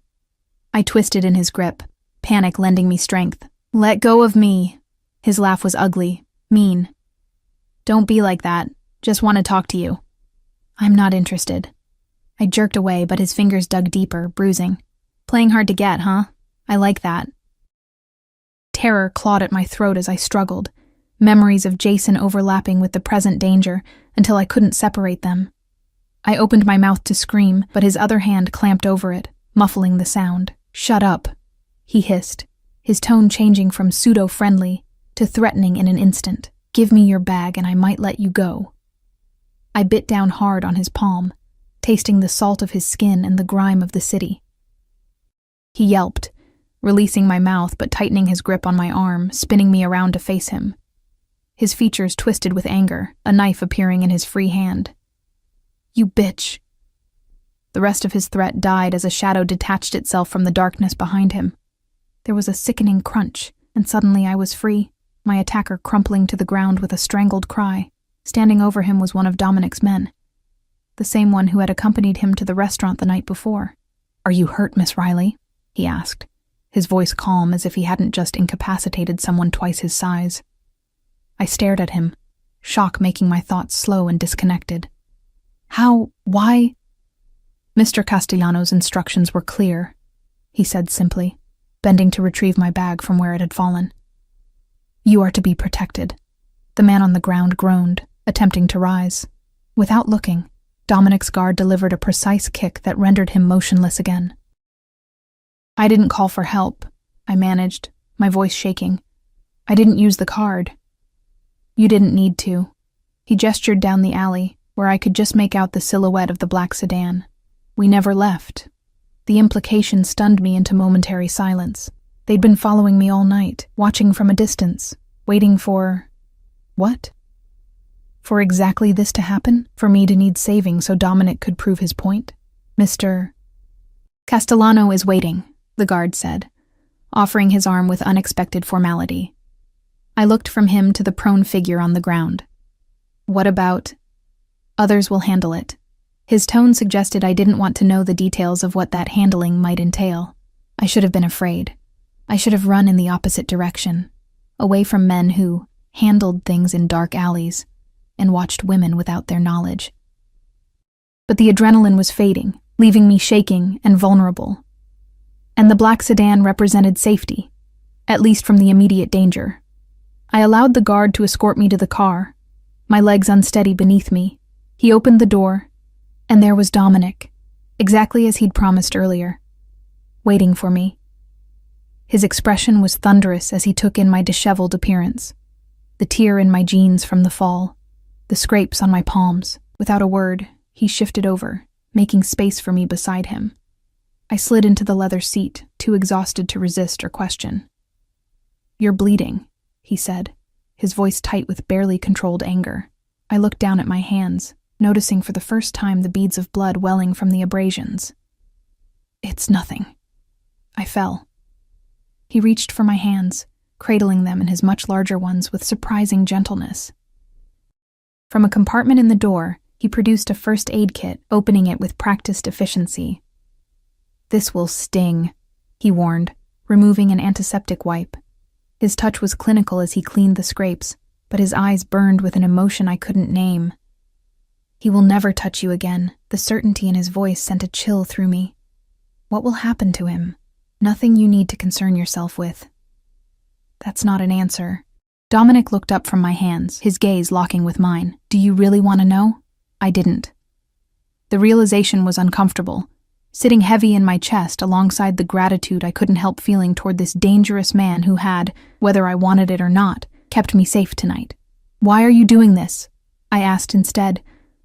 I twisted in his grip, panic lending me strength. "Let go of me." His laugh was ugly, mean. "Don't be like that. Just want to talk to you." "I'm not interested." I jerked away, but his fingers dug deeper, bruising. "Playing hard to get, huh? I like that." Terror clawed at my throat as I struggled, memories of Jason overlapping with the present danger until I couldn't separate them. I opened my mouth to scream, but his other hand clamped over it, muffling the sound. "Shut up," he hissed, his tone changing from pseudo-friendly to threatening in an instant. "Give me your bag and I might let you go." I bit down hard on his palm, tasting the salt of his skin and the grime of the city. He yelped, releasing my mouth but tightening his grip on my arm, spinning me around to face him. His features twisted with anger, a knife appearing in his free hand. "You bitch." The rest of his threat died as a shadow detached itself from the darkness behind him. There was a sickening crunch, and suddenly I was free, my attacker crumpling to the ground with a strangled cry. Standing over him was one of Dominic's men, the same one who had accompanied him to the restaurant the night before. "Are you hurt, Miss Riley?" he asked, his voice calm as if he hadn't just incapacitated someone twice his size. I stared at him, shock making my thoughts slow and disconnected. "How? Why?" "Mr. Castellano's instructions were clear," he said simply, bending to retrieve my bag from where it had fallen. "You are to be protected." The man on the ground groaned, attempting to rise. Without looking, Dominic's guard delivered a precise kick that rendered him motionless again. "I didn't call for help," I managed, my voice shaking. "I didn't use the card." "You didn't need to." He gestured down the alley, where I could just make out the silhouette of the black sedan. "We never left." The implication stunned me into momentary silence. They'd been following me all night, watching from a distance, waiting for... what? For exactly this to happen? For me to need saving so Dominic could prove his point? Mr. Castellano is waiting, the guard said, offering his arm with unexpected formality. I looked from him to the prone figure on the ground. What about? Others will handle it. His tone suggested I didn't want to know the details of what that handling might entail. I should have been afraid. I should have run in the opposite direction, away from men who handled things in dark alleys and watched women without their knowledge. But the adrenaline was fading, leaving me shaking and vulnerable. And the black sedan represented safety, at least from the immediate danger. I allowed the guard to escort me to the car, my legs unsteady beneath me. He opened the door, and there was Dominic, exactly as he'd promised earlier, waiting for me. His expression was thunderous as he took in my disheveled appearance, the tear in my jeans from the fall, the scrapes on my palms. Without a word, he shifted over, making space for me beside him. I slid into the leather seat, too exhausted to resist or question. "You're bleeding," he said, his voice tight with barely controlled anger. I looked down at my hands, noticing for the first time the beads of blood welling from the abrasions. "It's nothing." I fell. He reached for my hands, cradling them in his much larger ones with surprising gentleness. From a compartment in the door, he produced a first aid kit, opening it with practiced efficiency. "This will sting," he warned, removing an antiseptic wipe. His touch was clinical as he cleaned the scrapes, but his eyes burned with an emotion I couldn't name. "He will never touch you again." The certainty in his voice sent a chill through me. "What will happen to him? Nothing you need to concern yourself with." That's not an answer. Dominic looked up from my hands, his gaze locking with mine. "Do you really want to know?" I didn't. The realization was uncomfortable, sitting heavy in my chest alongside the gratitude I couldn't help feeling toward this dangerous man who had, whether I wanted it or not, kept me safe tonight. "Why are you doing this?" I asked instead,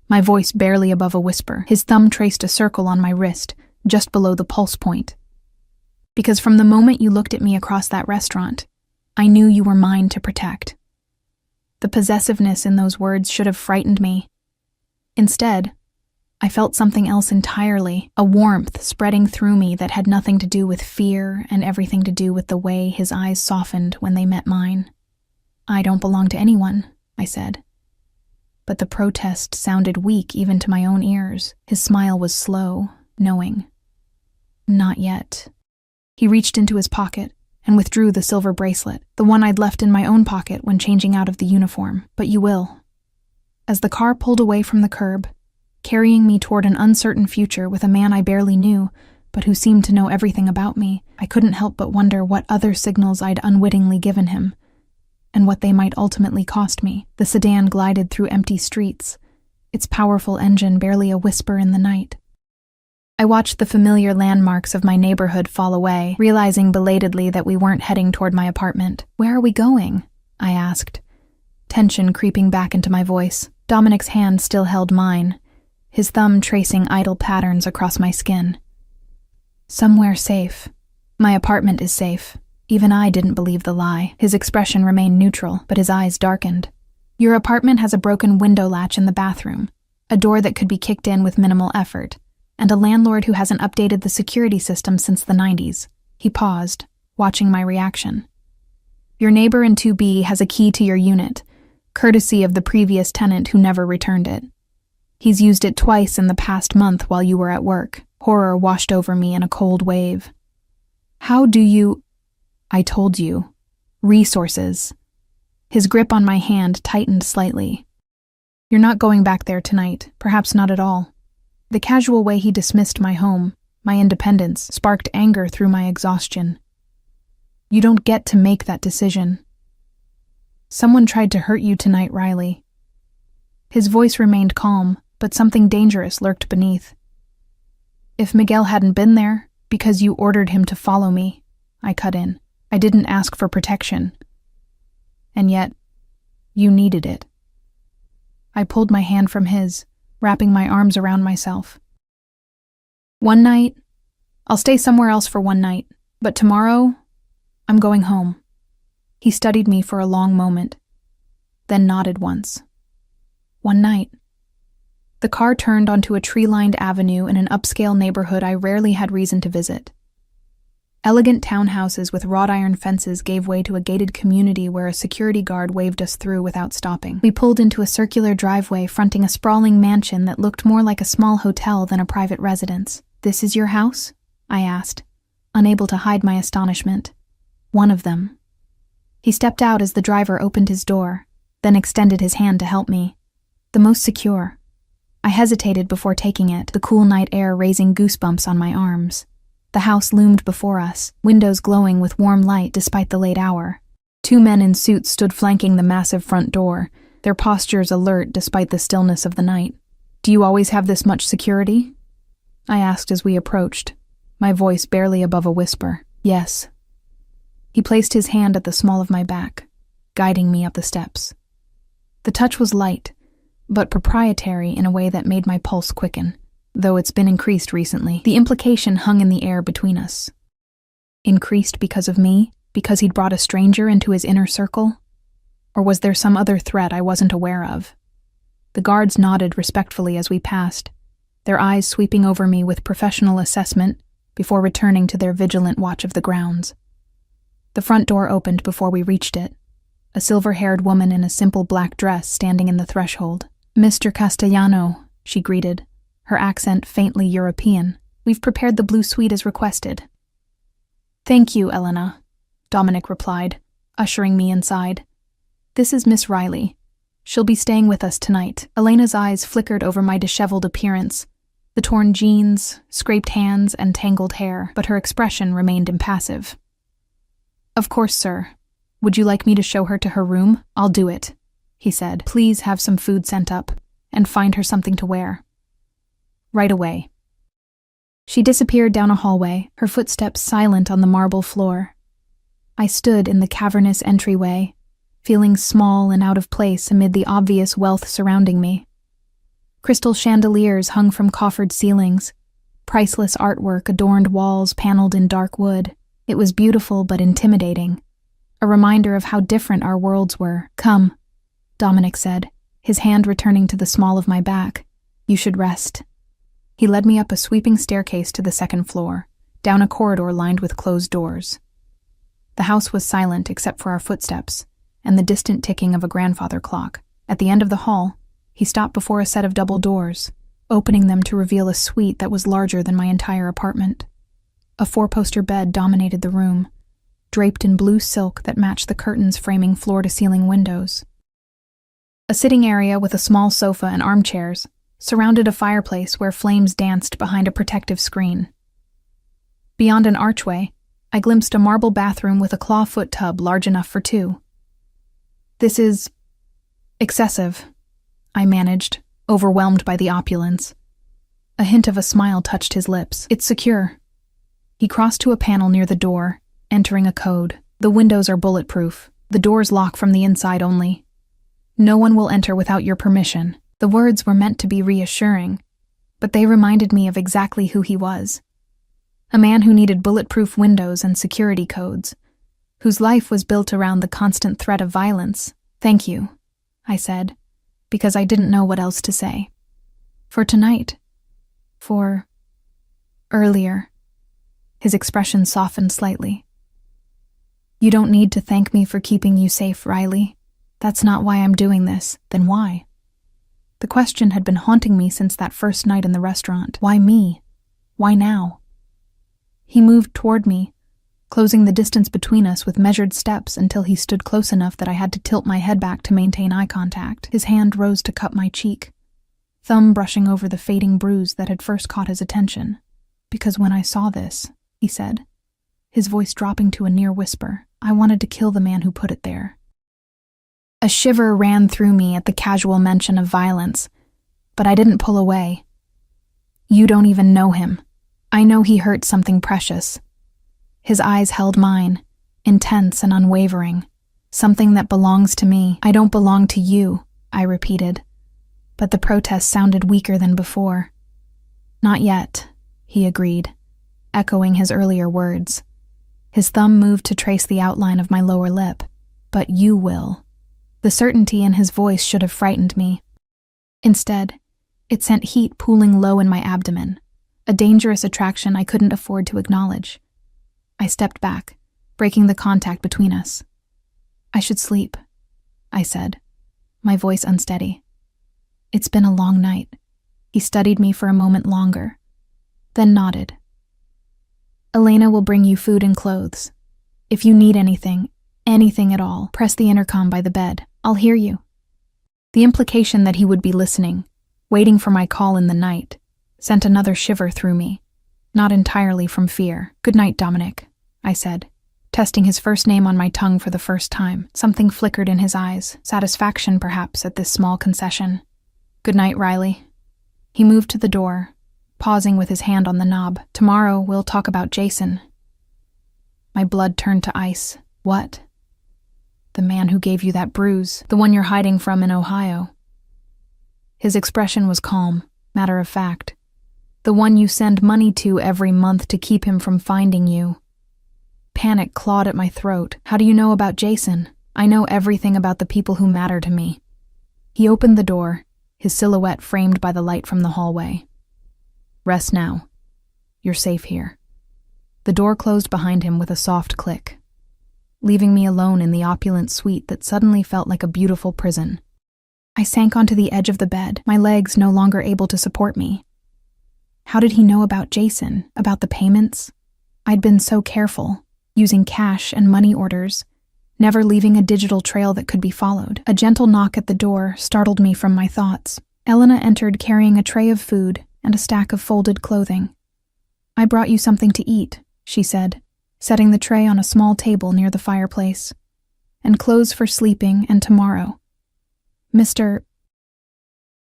my voice barely above a whisper. His thumb traced a circle on my wrist, just below the pulse point. "Because from the moment you looked at me across that restaurant, I knew you were mine to protect." The possessiveness in those words should have frightened me. Instead, I felt something else entirely, a warmth spreading through me that had nothing to do with fear and everything to do with the way his eyes softened when they met mine. "I don't belong to anyone," I said. But the protest sounded weak even to my own ears. His smile was slow, knowing. "Not yet." He reached into his pocket and withdrew the silver bracelet, the one I'd left in my own pocket when changing out of the uniform. "But you will." As the car pulled away from the curb, carrying me toward an uncertain future with a man I barely knew, but who seemed to know everything about me, I couldn't help but wonder what other signals I'd unwittingly given him, and what they might ultimately cost me. The sedan glided through empty streets, its powerful engine barely a whisper in the night. I watched the familiar landmarks of my neighborhood fall away, realizing belatedly that we weren't heading toward my apartment. "Where are we going?" I asked, tension creeping back into my voice. Dominic's hand still held mine, his thumb tracing idle patterns across my skin. "Somewhere safe. My apartment is safe." Even I didn't believe the lie. His expression remained neutral, but his eyes darkened. "Your apartment has a broken window latch in the bathroom, a door that could be kicked in with minimal effort, and a landlord who hasn't updated the security system since the 90s. He paused, watching my reaction. "Your neighbor in 2B has a key to your unit, courtesy of the previous tenant who never returned it. He's used it twice in the past month while you were at work." Horror washed over me in a cold wave. "How do you—" "I told you. Resources." His grip on my hand tightened slightly. "You're not going back there tonight, perhaps not at all." The casual way he dismissed my home, my independence, sparked anger through my exhaustion. "You don't get to make that decision. Someone tried to hurt you tonight, Riley." His voice remained calm, but something dangerous lurked beneath. "If Miguel hadn't been there, because you ordered him to follow me," I cut in. "I didn't ask for protection. And yet, you needed it." I pulled my hand from his, wrapping my arms around myself. "One night, I'll stay somewhere else for one night, but tomorrow, I'm going home." He studied me for a long moment, then nodded once. One night. The car turned onto a tree-lined avenue in an upscale neighborhood I rarely had reason to visit. Elegant townhouses with wrought iron fences gave way to a gated community where a security guard waved us through without stopping. We pulled into a circular driveway fronting a sprawling mansion that looked more like a small hotel than a private residence. "This is your house?" I asked, unable to hide my astonishment. "One of them." He stepped out as the driver opened his door, then extended his hand to help me. "The most secure." I hesitated before taking it, the cool night air raising goosebumps on my arms. The house loomed before us, windows glowing with warm light despite the late hour. Two men in suits stood flanking the massive front door, their postures alert despite the stillness of the night. "Do you always have this much security?" I asked as we approached, my voice barely above a whisper. "Yes." He placed his hand at the small of my back, guiding me up the steps. The touch was light, but proprietary in a way that made my pulse quicken, though it's been increased recently. The implication hung in the air between us. Increased because of me? Because he'd brought a stranger into his inner circle? Or was there some other threat I wasn't aware of? The guards nodded respectfully as we passed, their eyes sweeping over me with professional assessment before returning to their vigilant watch of the grounds. The front door opened before we reached it, a silver-haired woman in a simple black dress standing in the threshold. "Mr. Castellano," she greeted, her accent faintly European. "We've prepared the blue suite as requested." "Thank you, Elena," Dominic replied, ushering me inside. "This is Miss Riley. She'll be staying with us tonight." Elena's eyes flickered over my disheveled appearance, the torn jeans, scraped hands, and tangled hair, but her expression remained impassive. "Of course, sir. Would you like me to show her to her room? I'll do it," he said. "Please have some food sent up, and find her something to wear." "Right away." She disappeared down a hallway, her footsteps silent on the marble floor. I stood in the cavernous entryway, feeling small and out of place amid the obvious wealth surrounding me. Crystal chandeliers hung from coffered ceilings, priceless artwork adorned walls paneled in dark wood. It was beautiful but intimidating, a reminder of how different our worlds were. "Come," Dominic said, his hand returning to the small of my back. "You should rest." He led me up a sweeping staircase to the second floor, down a corridor lined with closed doors. The house was silent except for our footsteps and the distant ticking of a grandfather clock. At the end of the hall, he stopped before a set of double doors, opening them to reveal a suite that was larger than my entire apartment. A four-poster bed dominated the room, draped in blue silk that matched the curtains framing floor-to-ceiling windows. A sitting area with a small sofa and armchairs surrounded a fireplace where flames danced behind a protective screen. Beyond an archway, I glimpsed a marble bathroom with a clawfoot tub large enough for two. "This is excessive," I managed, overwhelmed by the opulence. A hint of a smile touched his lips. "It's secure." He crossed to a panel near the door, entering a code. "The windows are bulletproof. The doors lock from the inside only. No one will enter without your permission." The words were meant to be reassuring, but they reminded me of exactly who he was. A man who needed bulletproof windows and security codes, whose life was built around the constant threat of violence. "Thank you," I said, because I didn't know what else to say. "For tonight. For earlier." His expression softened slightly. "You don't need to thank me for keeping you safe, Riley. That's not why I'm doing this." "Then why?" The question had been haunting me since that first night in the restaurant. Why me? Why now? He moved toward me, closing the distance between us with measured steps until he stood close enough that I had to tilt my head back to maintain eye contact. His hand rose to cup my cheek, thumb brushing over the fading bruise that had first caught his attention. "Because when I saw this," he said, his voice dropping to a near whisper, "I wanted to kill the man who put it there." A shiver ran through me at the casual mention of violence, but I didn't pull away. "You don't even know him. I know he hurt something precious." His eyes held mine, intense and unwavering. "Something that belongs to me." "I don't belong to you," I repeated, but the protest sounded weaker than before. "Not yet," he agreed, echoing his earlier words. His thumb moved to trace the outline of my lower lip. "But you will." The certainty in his voice should have frightened me. Instead, it sent heat pooling low in my abdomen, a dangerous attraction I couldn't afford to acknowledge. I stepped back, breaking the contact between us. "I should sleep," I said, my voice unsteady. "It's been a long night." He studied me for a moment longer, then nodded. "Elena will bring you food and clothes. If you need anything at all, press the intercom by the bed. I'll hear you." The implication that he would be listening, waiting for my call in the night, sent another shiver through me, not entirely from fear. "Good night, Dominic," I said, testing his first name on my tongue for the first time. Something flickered in his eyes, satisfaction perhaps at this small concession. "Good night, Riley." He moved to the door, pausing with his hand on the knob. "Tomorrow we'll talk about Jason." My blood turned to ice. "What?" "The man who gave you that bruise, the one you're hiding from in Ohio." His expression was calm, matter of fact. "The one you send money to every month to keep him from finding you." Panic clawed at my throat. "How do you know about Jason?" "I know everything about the people who matter to me." He opened the door, his silhouette framed by the light from the hallway. "Rest now. You're safe here." The door closed behind him with a soft click, leaving me alone in the opulent suite that suddenly felt like a beautiful prison. I sank onto the edge of the bed, my legs no longer able to support me. How did he know about Jason, about the payments? I'd been so careful, using cash and money orders, never leaving a digital trail that could be followed. A gentle knock at the door startled me from my thoughts. Elena entered carrying a tray of food and a stack of folded clothing. "I brought you something to eat," she said, setting the tray on a small table near the fireplace. "And clothes for sleeping and tomorrow. Mr.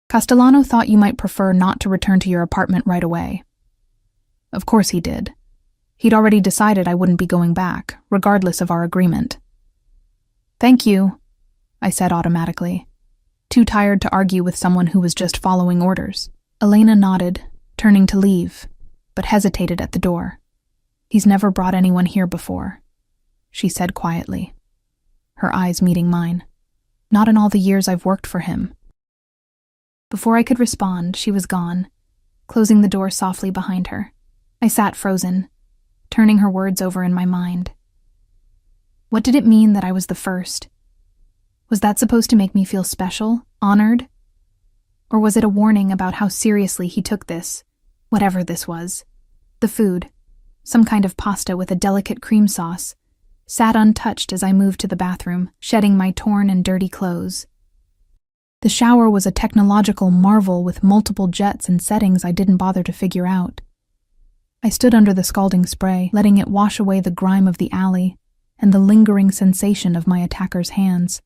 Castellano thought you might prefer not to return to your apartment right away." Of course he did. He'd already decided I wouldn't be going back, regardless of our agreement. "Thank you," I said automatically, too tired to argue with someone who was just following orders. Elena nodded, turning to leave, but hesitated at the door. "He's never brought anyone here before," she said quietly, her eyes meeting mine. "Not in all the years I've worked for him." Before I could respond, she was gone, closing the door softly behind her. I sat frozen, turning her words over in my mind. What did it mean that I was the first? Was that supposed to make me feel special, honored? Or was it a warning about how seriously he took this, whatever this was? The food, some kind of pasta with a delicate cream sauce, sat untouched as I moved to the bathroom, shedding my torn and dirty clothes. The shower was a technological marvel with multiple jets and settings I didn't bother to figure out. I stood under the scalding spray, letting it wash away the grime of the alley and the lingering sensation of my attacker's hands.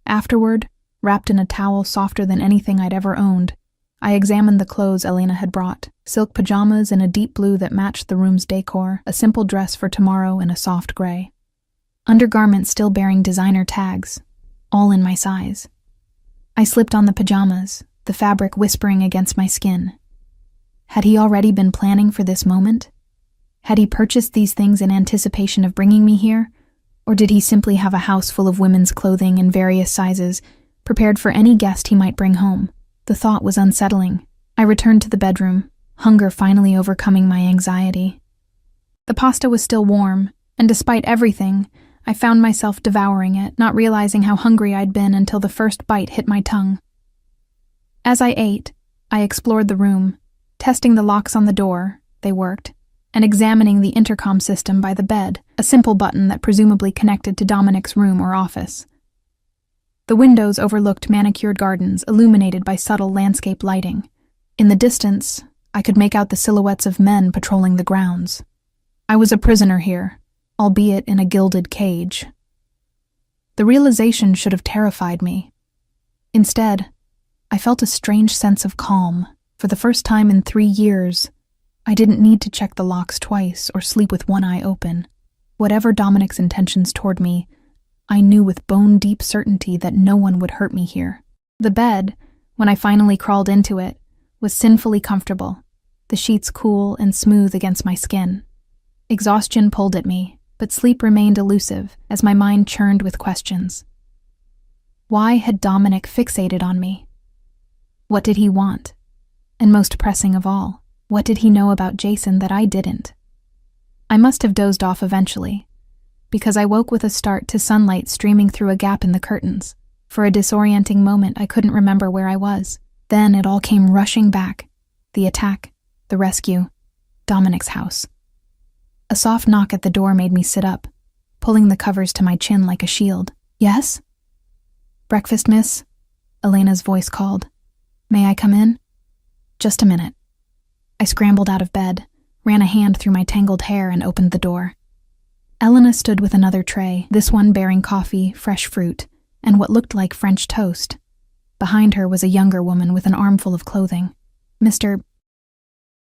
Afterward, wrapped in a towel softer than anything I'd ever owned, I examined the clothes Elena had brought, silk pajamas in a deep blue that matched the room's decor, a simple dress for tomorrow in a soft gray. Undergarments still bearing designer tags, all in my size. I slipped on the pajamas, the fabric whispering against my skin. Had he already been planning for this moment? Had he purchased these things in anticipation of bringing me here? Or did he simply have a house full of women's clothing in various sizes, prepared for any guest he might bring home? The thought was unsettling. I returned to the bedroom, hunger finally overcoming my anxiety. The pasta was still warm, and despite everything, I found myself devouring it, not realizing how hungry I'd been until the first bite hit my tongue. As I ate, I explored the room, testing the locks on the door, they worked, and examining the intercom system by the bed, a simple button that presumably connected to Dominic's room or office. The windows overlooked manicured gardens illuminated by subtle landscape lighting. In the distance, I could make out the silhouettes of men patrolling the grounds. I was a prisoner here, albeit in a gilded cage. The realization should have terrified me. Instead, I felt a strange sense of calm. For the first time in 3 years, I didn't need to check the locks twice or sleep with one eye open. Whatever Dominic's intentions toward me, I knew with bone-deep certainty that no one would hurt me here. The bed, when I finally crawled into it, was sinfully comfortable, the sheets cool and smooth against my skin. Exhaustion pulled at me, but sleep remained elusive as my mind churned with questions. Why had Dominic fixated on me? What did he want? And most pressing of all, what did he know about Jason that I didn't? I must have dozed off eventually, because I woke with a start to sunlight streaming through a gap in the curtains. For a disorienting moment, I couldn't remember where I was. Then it all came rushing back. The attack, the rescue, Dominic's house. A soft knock at the door made me sit up, pulling the covers to my chin like a shield. Yes? Breakfast, miss? Elena's voice called. May I come in? Just a minute. I scrambled out of bed, ran a hand through my tangled hair, and opened the door. Elena stood with another tray, this one bearing coffee, fresh fruit, and what looked like French toast. Behind her was a younger woman with an armful of clothing. Mr.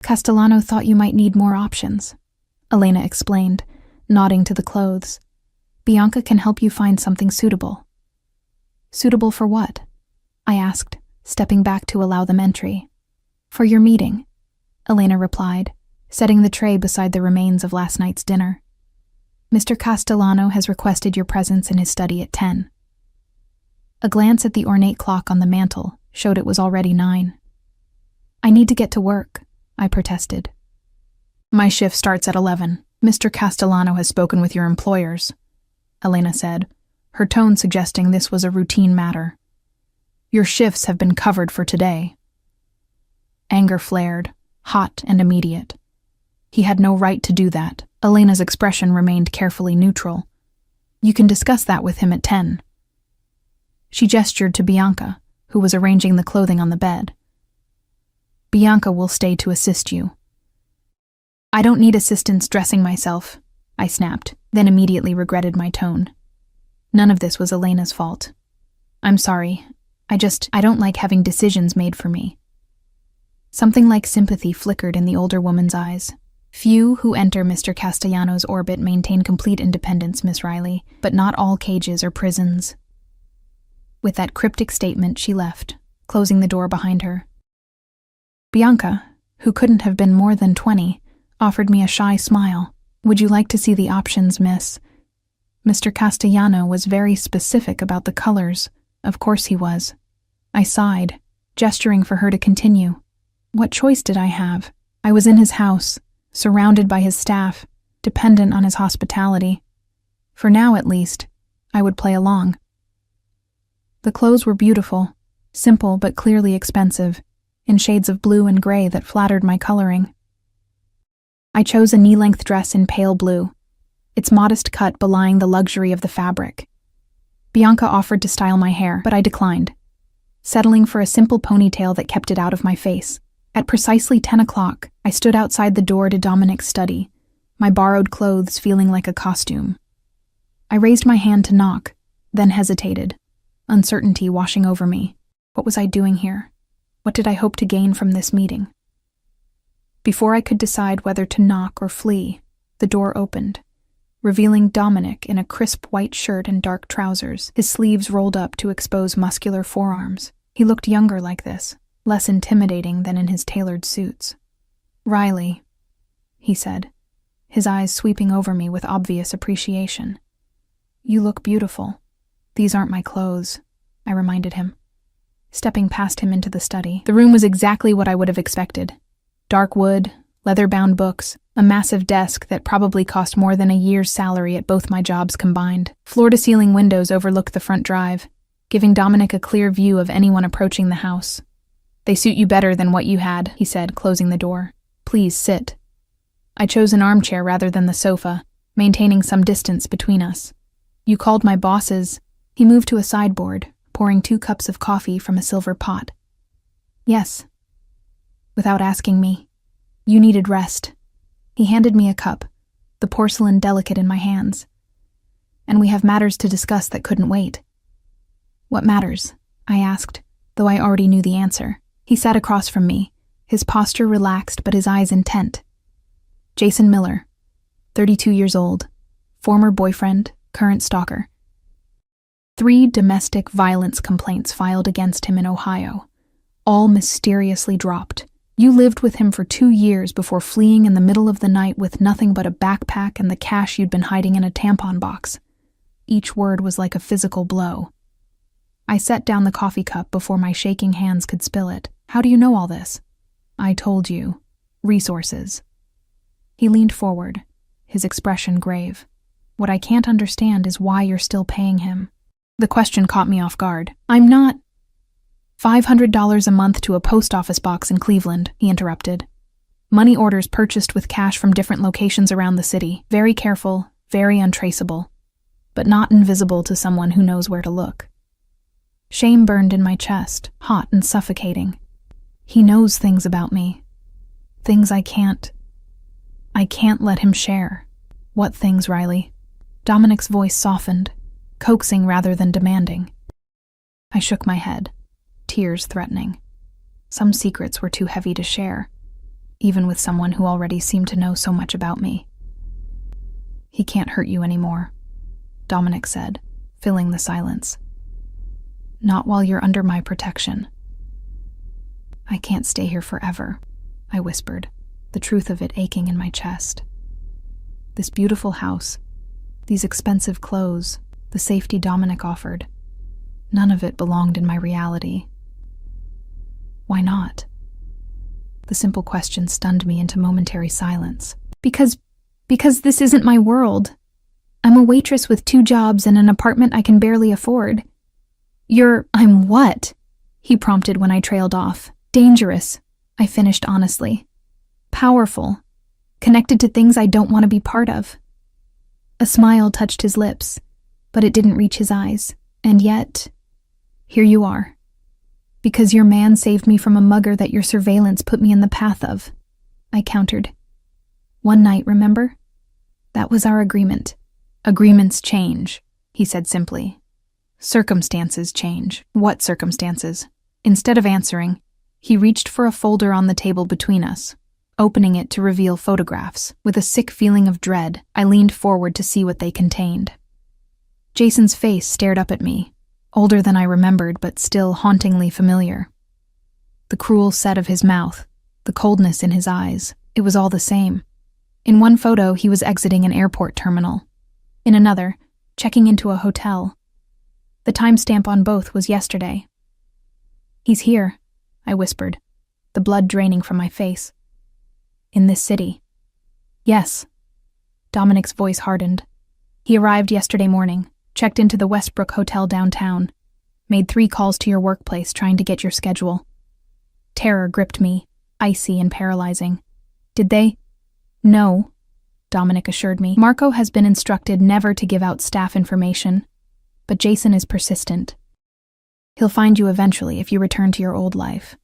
Castellano thought you might need more options, Elena explained, nodding to the clothes. Bianca can help you find something suitable. Suitable for what? I asked, stepping back to allow them entry. For your meeting, Elena replied, setting the tray beside the remains of last night's dinner. Mr. Castellano has requested your presence in his study at 10. A glance at the ornate clock on the mantel showed it was already 9. I need to get to work, I protested. My shift starts at 11. Mr. Castellano has spoken with your employers, Elena said, her tone suggesting this was a routine matter. Your shifts have been covered for today. Anger flared, hot and immediate. He had no right to do that. Elena's expression remained carefully neutral. You can discuss that with him at 10. She gestured to Bianca, who was arranging the clothing on the bed. Bianca will stay to assist you. I don't need assistance dressing myself, I snapped, then immediately regretted my tone. None of this was Elena's fault. I'm sorry. I don't like having decisions made for me. Something like sympathy flickered in the older woman's eyes. Few who enter Mr. Castellano's orbit maintain complete independence, Miss Riley, but not all cages are prisons. With that cryptic statement, she left, closing the door behind her. Bianca, who couldn't have been more than 20, offered me a shy smile. Would you like to see the options, miss? Mr. Castellano was very specific about the colors. Of course he was. I sighed, gesturing for her to continue. What choice did I have? I was in his house, surrounded by his staff, dependent on his hospitality. For now, at least, I would play along. The clothes were beautiful, simple but clearly expensive, in shades of blue and gray that flattered my coloring. I chose a knee-length dress in pale blue, its modest cut belying the luxury of the fabric. Bianca offered to style my hair, but I declined, settling for a simple ponytail that kept it out of my face. At precisely 10 o'clock, I stood outside the door to Dominic's study, my borrowed clothes feeling like a costume. I raised my hand to knock, then hesitated, uncertainty washing over me. What was I doing here? What did I hope to gain from this meeting? Before I could decide whether to knock or flee, the door opened, revealing Dominic in a crisp white shirt and dark trousers, his sleeves rolled up to expose muscular forearms. He looked younger like this, less intimidating than in his tailored suits. Riley, he said, his eyes sweeping over me with obvious appreciation. You look beautiful. These aren't my clothes, I reminded him, stepping past him into the study. The room was exactly what I would have expected. Dark wood, leather-bound books, a massive desk that probably cost more than a year's salary at both my jobs combined. Floor-to-ceiling windows overlooked the front drive, giving Dominic a clear view of anyone approaching the house. They suit you better than what you had, he said, closing the door. Please sit. I chose an armchair rather than the sofa, maintaining some distance between us. You called my bosses. He moved to a sideboard, pouring 2 cups of coffee from a silver pot. Yes. Without asking me. You needed rest. He handed me a cup, the porcelain delicate in my hands. And we have matters to discuss that couldn't wait. What matters? I asked, though I already knew the answer. He sat across from me, his posture relaxed but his eyes intent. Jason Miller, 32 years old, former boyfriend, current stalker. 3 domestic violence complaints filed against him in Ohio, all mysteriously dropped. You lived with him for 2 years before fleeing in the middle of the night with nothing but a backpack and the cash you'd been hiding in a tampon box. Each word was like a physical blow. I set down the coffee cup before my shaking hands could spill it. How do you know all this? I told you. Resources. He leaned forward, his expression grave. What I can't understand is why you're still paying him. The question caught me off guard. I'm not. $500 a month to a post office box in Cleveland, he interrupted. Money orders purchased with cash from different locations around the city. Very careful, very untraceable, but not invisible to someone who knows where to look. Shame burned in my chest, hot and suffocating. He knows things about me. Things I can't let him share. What things, Riley? Dominic's voice softened, coaxing rather than demanding. I shook my head, tears threatening. Some secrets were too heavy to share, even with someone who already seemed to know so much about me. He can't hurt you anymore, Dominic said, filling the silence. Not while you're under my protection. I can't stay here forever, I whispered, the truth of it aching in my chest. This beautiful house, these expensive clothes, the safety Dominic offered, none of it belonged in my reality. Why not? The simple question stunned me into momentary silence. Because this isn't my world. I'm a waitress with 2 jobs and an apartment I can barely afford. I'm what? He prompted when I trailed off. Dangerous, I finished honestly. Powerful, connected to things I don't want to be part of. A smile touched his lips, but it didn't reach his eyes. And yet, here you are. Because your man saved me from a mugger that your surveillance put me in the path of, I countered. One night, remember? That was our agreement. Agreements change, he said simply. Circumstances change. What circumstances? Instead of answering, he reached for a folder on the table between us, opening it to reveal photographs. With a sick feeling of dread, I leaned forward to see what they contained. Jason's face stared up at me, older than I remembered but still hauntingly familiar. The cruel set of his mouth, the coldness in his eyes, it was all the same. In one photo, he was exiting an airport terminal. In another, checking into a hotel. The timestamp on both was yesterday. He's here, I whispered, the blood draining from my face. In this city. Yes. Dominic's voice hardened. He arrived yesterday morning, checked into the Westbrook Hotel downtown, made 3 calls to your workplace trying to get your schedule. Terror gripped me, icy and paralyzing. Did they? No, Dominic assured me. Marco has been instructed never to give out staff information, but Jason is persistent. He'll find you eventually if you return to your old life.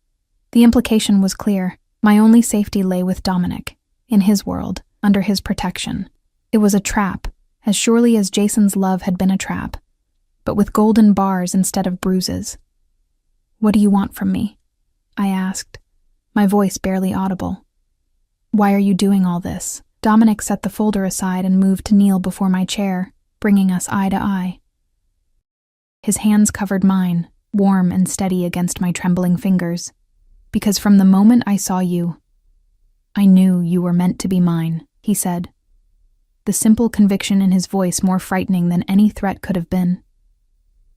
The implication was clear. My only safety lay with Dominic, in his world, under his protection. It was a trap, as surely as Jason's love had been a trap, but with golden bars instead of bruises. What do you want from me? I asked, my voice barely audible. Why are you doing all this? Dominic set the folder aside and moved to kneel before my chair, bringing us eye to eye. His hands covered mine, warm and steady against my trembling fingers. Because from the moment I saw you, I knew you were meant to be mine, he said. The simple conviction in his voice more frightening than any threat could have been.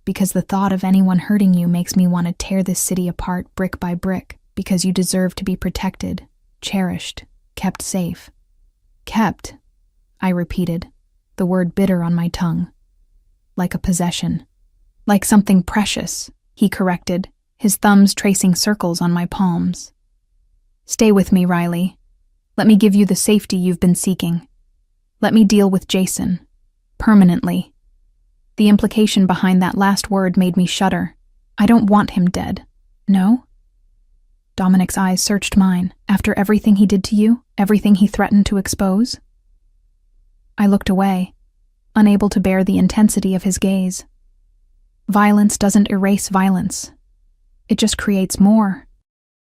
Because the thought of anyone hurting you makes me want to tear this city apart brick by brick, because you deserve to be protected, cherished, kept safe. Kept, I repeated, the word bitter on my tongue. Like a possession. Like something precious, he corrected, his thumbs tracing circles on my palms. Stay with me, Riley. Let me give you the safety you've been seeking. Let me deal with Jason. Permanently. The implication behind that last word made me shudder. I don't want him dead. No? Dominic's eyes searched mine. After everything he did to you, everything he threatened to expose? I looked away, unable to bear the intensity of his gaze. Violence doesn't erase violence. It just creates more.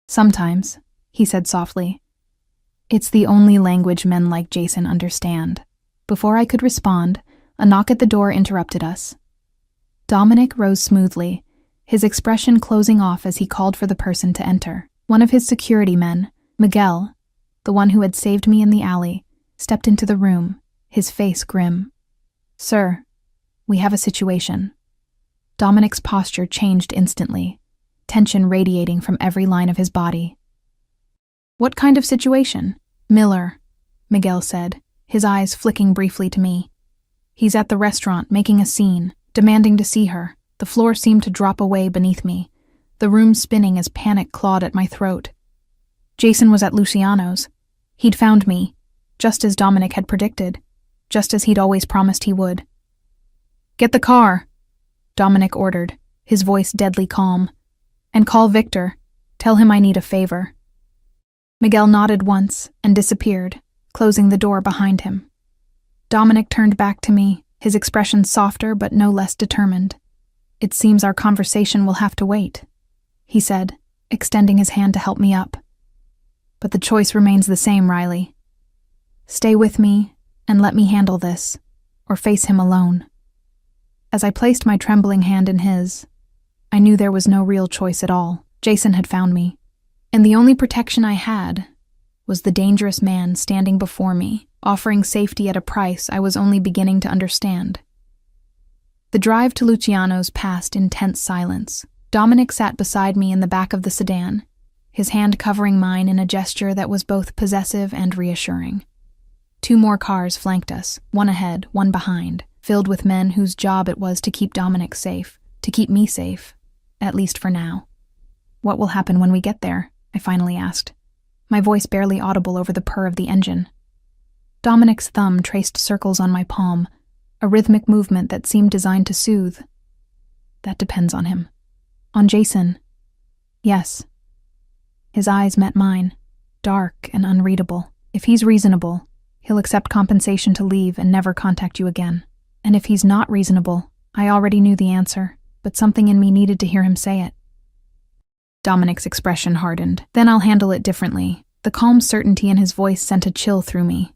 Sometimes, he said softly. It's the only language men like Jason understand. Before I could respond, a knock at the door interrupted us. Dominic rose smoothly, his expression closing off as he called for the person to enter. One of his security men, Miguel, the one who had saved me in the alley, stepped into the room, his face grim. Sir, we have a situation. Dominic's posture changed instantly, tension radiating from every line of his body. "What kind of situation?" "Miller," Miguel said, his eyes flicking briefly to me. "He's at the restaurant, making a scene, demanding to see her." The floor seemed to drop away beneath me, the room spinning as panic clawed at my throat. Jason was at Luciano's. He'd found me, just as Dominic had predicted, just as he'd always promised he would. "Get the car," Dominic ordered, his voice deadly calm. "And call Victor. Tell him I need a favor." Miguel nodded once and disappeared, closing the door behind him. Dominic turned back to me, his expression softer but no less determined. "It seems our conversation will have to wait," he said, extending his hand to help me up. "But the choice remains the same, Riley. Stay with me and let me handle this, or face him alone." As I placed my trembling hand in his, I knew there was no real choice at all. Jason had found me, and the only protection I had was the dangerous man standing before me, offering safety at a price I was only beginning to understand. The drive to Luciano's passed in tense silence. Dominic sat beside me in the back of the sedan, his hand covering mine in a gesture that was both possessive and reassuring. 2 more cars flanked us, one ahead, one behind, filled with men whose job it was to keep Dominic safe, to keep me safe, at least for now. "What will happen when we get there?" I finally asked, my voice barely audible over the purr of the engine. Dominic's thumb traced circles on my palm, a rhythmic movement that seemed designed to soothe. "That depends on him." "On Jason?" "Yes." His eyes met mine, dark and unreadable. "If he's reasonable, he'll accept compensation to leave and never contact you again. And if he's not reasonable," I already knew the answer, but something in me needed to hear him say it. Dominic's expression hardened. "Then I'll handle it differently." The calm certainty in his voice sent a chill through me.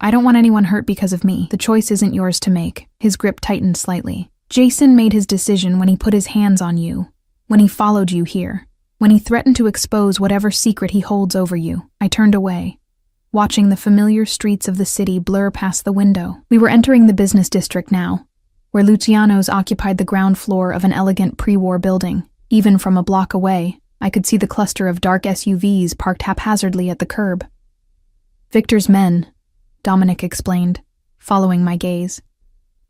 "I don't want anyone hurt because of me. The choice isn't yours to make." His grip tightened slightly. "Jason made his decision when he put his hands on you, when he followed you here, when he threatened to expose whatever secret he holds over you." I turned away, watching the familiar streets of the city blur past the window. We were entering the business district now, where Luciano's occupied the ground floor of an elegant pre-war building. Even from a block away, I could see the cluster of dark SUVs parked haphazardly at the curb. "Victor's men," Dominic explained, following my gaze.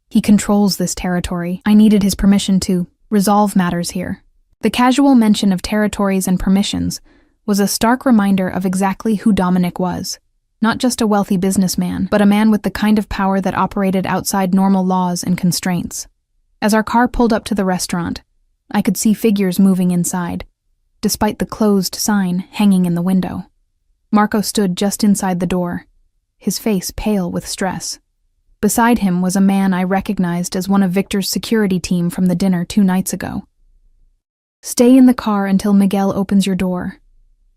"He controls this territory. I needed his permission to resolve matters here." The casual mention of territories and permissions was a stark reminder of exactly who Dominic was. Not just a wealthy businessman, but a man with the kind of power that operated outside normal laws and constraints. As our car pulled up to the restaurant, I could see figures moving inside, despite the closed sign hanging in the window. Marco stood just inside the door, his face pale with stress. Beside him was a man I recognized as one of Victor's security team from the dinner 2 nights ago. "Stay in the car until Miguel opens your door,"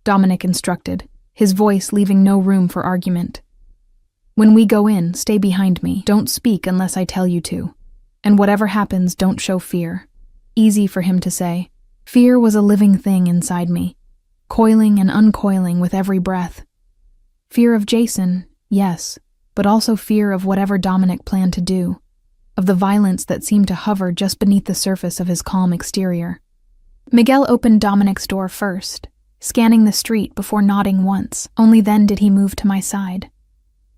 Dominic instructed, his voice leaving no room for argument. "When we go in, stay behind me. Don't speak unless I tell you to. And whatever happens, don't show fear." Easy for him to say. Fear was a living thing inside me, coiling and uncoiling with every breath. Fear of Jason, yes, but also fear of whatever Dominic planned to do, of the violence that seemed to hover just beneath the surface of his calm exterior. Miguel opened Dominic's door first, scanning the street before nodding once. Only then did he move to my side,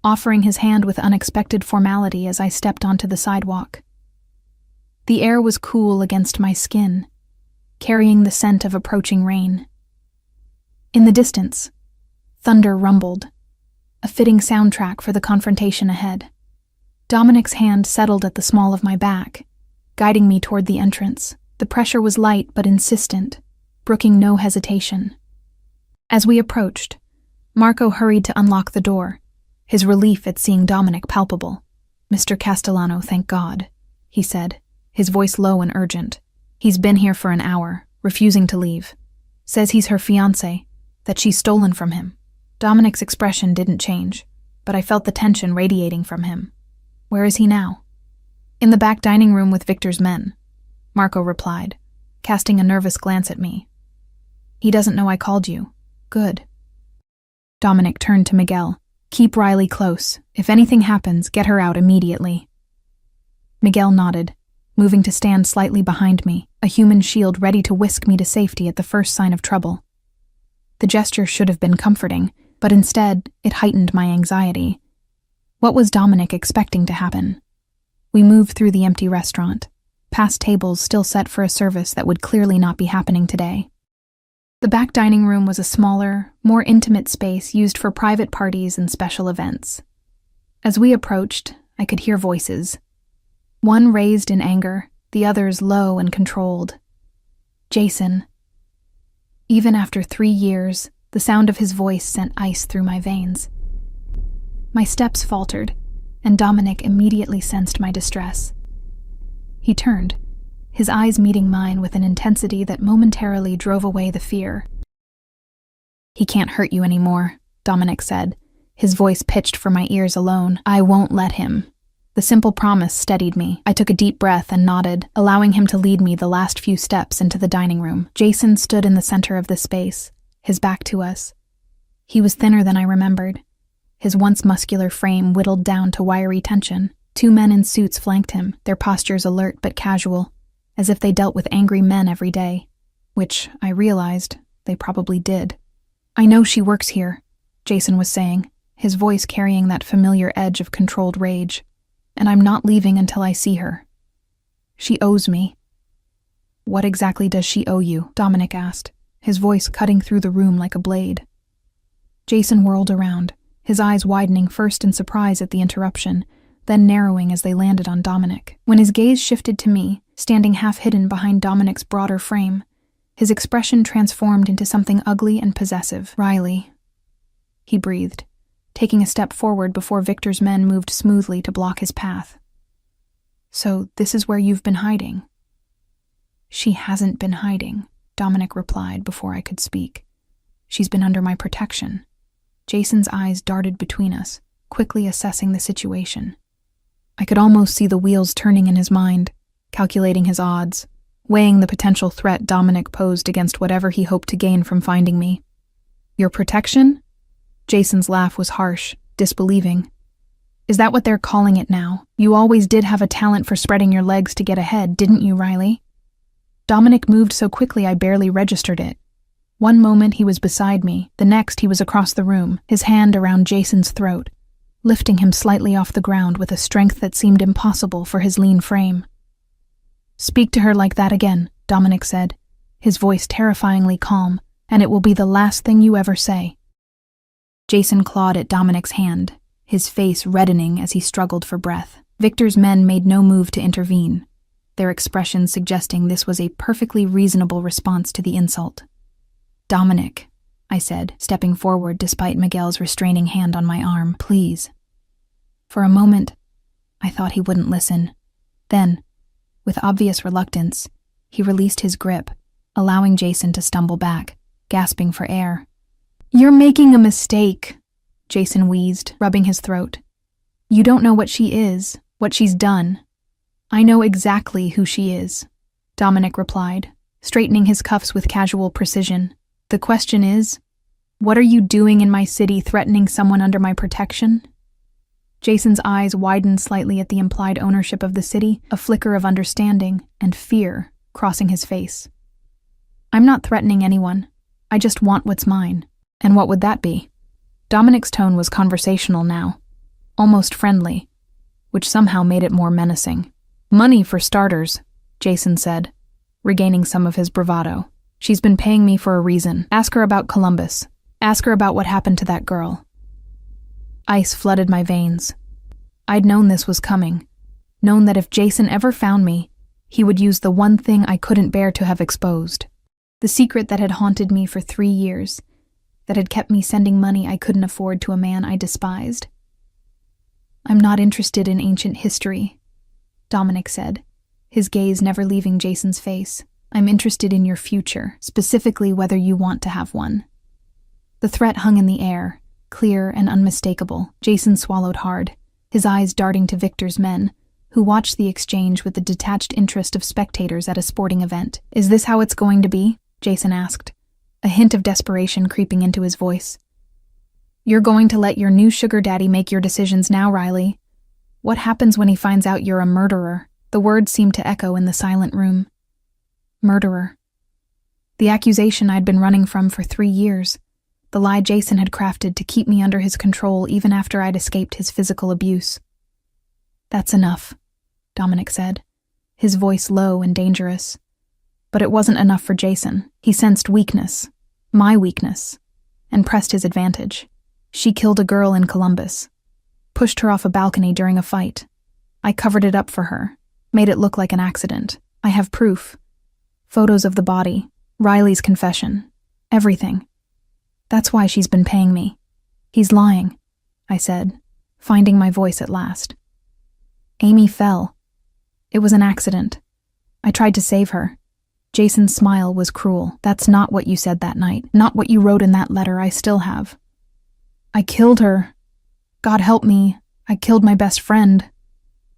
offering his hand with unexpected formality as I stepped onto the sidewalk. The air was cool against my skin, carrying the scent of approaching rain. In the distance, thunder rumbled, a fitting soundtrack for the confrontation ahead. Dominic's hand settled at the small of my back, guiding me toward the entrance. The pressure was light but insistent, brooking no hesitation. As we approached, Marco hurried to unlock the door, his relief at seeing Dominic palpable. "Mr. Castellano, thank God," he said, his voice low and urgent. "He's been here for an hour, refusing to leave. Says he's her fiancé, that she's stolen from him." Dominic's expression didn't change, but I felt the tension radiating from him. "Where is he now?" "In the back dining room with Victor's men," Marco replied, casting a nervous glance at me. "He doesn't know I called you. Good." Dominic turned to Miguel. "Keep Riley close. If anything happens, get her out immediately." Miguel nodded, moving to stand slightly behind me, a human shield ready to whisk me to safety at the first sign of trouble. The gesture should have been comforting, but instead, it heightened my anxiety. What was Dominic expecting to happen? We moved through the empty restaurant, past tables still set for a service that would clearly not be happening today. The back dining room was a smaller, more intimate space used for private parties and special events. As we approached, I could hear voices. One raised in anger, the others low and controlled. Jason. Even after 3 years, the sound of his voice sent ice through my veins. My steps faltered, and Dominic immediately sensed my distress. He turned, his eyes meeting mine with an intensity that momentarily drove away the fear. "He can't hurt you anymore," Dominic said, his voice pitched for my ears alone. "I won't let him." The simple promise steadied me. I took a deep breath and nodded, allowing him to lead me the last few steps into the dining room. Jason stood in the center of the space, his back to us. He was thinner than I remembered, his once muscular frame whittled down to wiry tension. 2 men in suits flanked him, their postures alert but casual, as if they dealt with angry men every day, which, I realized, they probably did. "I know she works here," Jason was saying, his voice carrying that familiar edge of controlled rage, "and I'm not leaving until I see her. She owes me." "What exactly does she owe you?" Dominic asked, his voice cutting through the room like a blade. Jason whirled around, his eyes widening first in surprise at the interruption, then narrowing as they landed on Dominic. When his gaze shifted to me, standing half-hidden behind Dominic's broader frame, his expression transformed into something ugly and possessive. "Riley," he breathed, taking a step forward before Victor's men moved smoothly to block his path. "So this is where you've been hiding?" "She hasn't been hiding," Dominic replied before I could speak. "She's been under my protection." Jason's eyes darted between us, quickly assessing the situation. I could almost see the wheels turning in his mind, calculating his odds, weighing the potential threat Dominic posed against whatever he hoped to gain from finding me. "Your protection?" Jason's laugh was harsh, disbelieving. "Is that what they're calling it now? You always did have a talent for spreading your legs to get ahead, didn't you, Riley?" Dominic moved so quickly I barely registered it. One moment he was beside me, the next he was across the room, his hand around Jason's throat, lifting him slightly off the ground with a strength that seemed impossible for his lean frame. "Speak to her like that again," Dominic said, his voice terrifyingly calm, "and it will be the last thing you ever say." Jason clawed at Dominic's hand, his face reddening as he struggled for breath. Victor's men made no move to intervene, their expressions suggesting this was a perfectly reasonable response to the insult. "Dominic," I said, stepping forward despite Miguel's restraining hand on my arm, "please." For a moment, I thought he wouldn't listen. Then, with obvious reluctance, he released his grip, allowing Jason to stumble back, gasping for air. "You're making a mistake," Jason wheezed, rubbing his throat. "You don't know what she is, what she's done." "I know exactly who she is," Dominic replied, straightening his cuffs with casual precision. "The question is, what are you doing in my city threatening someone under my protection?" Jason's eyes widened slightly at the implied ownership of the city, a flicker of understanding and fear crossing his face. "I'm not threatening anyone. I just want what's mine." "And what would that be?" Dominic's tone was conversational now, almost friendly, which somehow made it more menacing. "Money for starters," Jason said, regaining some of his bravado. "She's been paying me for a reason. Ask her about Columbus. Ask her about what happened to that girl." Ice flooded my veins. I'd known this was coming, known that if Jason ever found me, he would use the one thing I couldn't bear to have exposed. The secret that had haunted me for 3 years, that had kept me sending money I couldn't afford to a man I despised. "I'm not interested in ancient history," Dominic said, his gaze never leaving Jason's face. "I'm interested in your future, specifically whether you want to have one." The threat hung in the air, clear and unmistakable. Jason swallowed hard, his eyes darting to Victor's men, who watched the exchange with the detached interest of spectators at a sporting event. "Is this how it's going to be?" Jason asked, a hint of desperation creeping into his voice. "You're going to let your new sugar daddy make your decisions now, Riley. What happens when he finds out you're a murderer?" The words seemed to echo in the silent room. Murderer. The accusation I'd been running from for 3 years. The lie Jason had crafted to keep me under his control even after I'd escaped his physical abuse. That's enough, Dominic said, his voice low and dangerous. But it wasn't enough for Jason. He sensed weakness, my weakness, and pressed his advantage. She killed a girl in Columbus, pushed her off a balcony during a fight. I covered it up for her, made it look like an accident. I have proof. Photos of the body, Riley's confession, everything. That's why she's been paying me. He's lying, I said, finding my voice at last. Amy fell. It was an accident. I tried to save her. Jason's smile was cruel. That's not what you said that night, not what you wrote in that letter I still have. I killed her. God help me, I killed my best friend.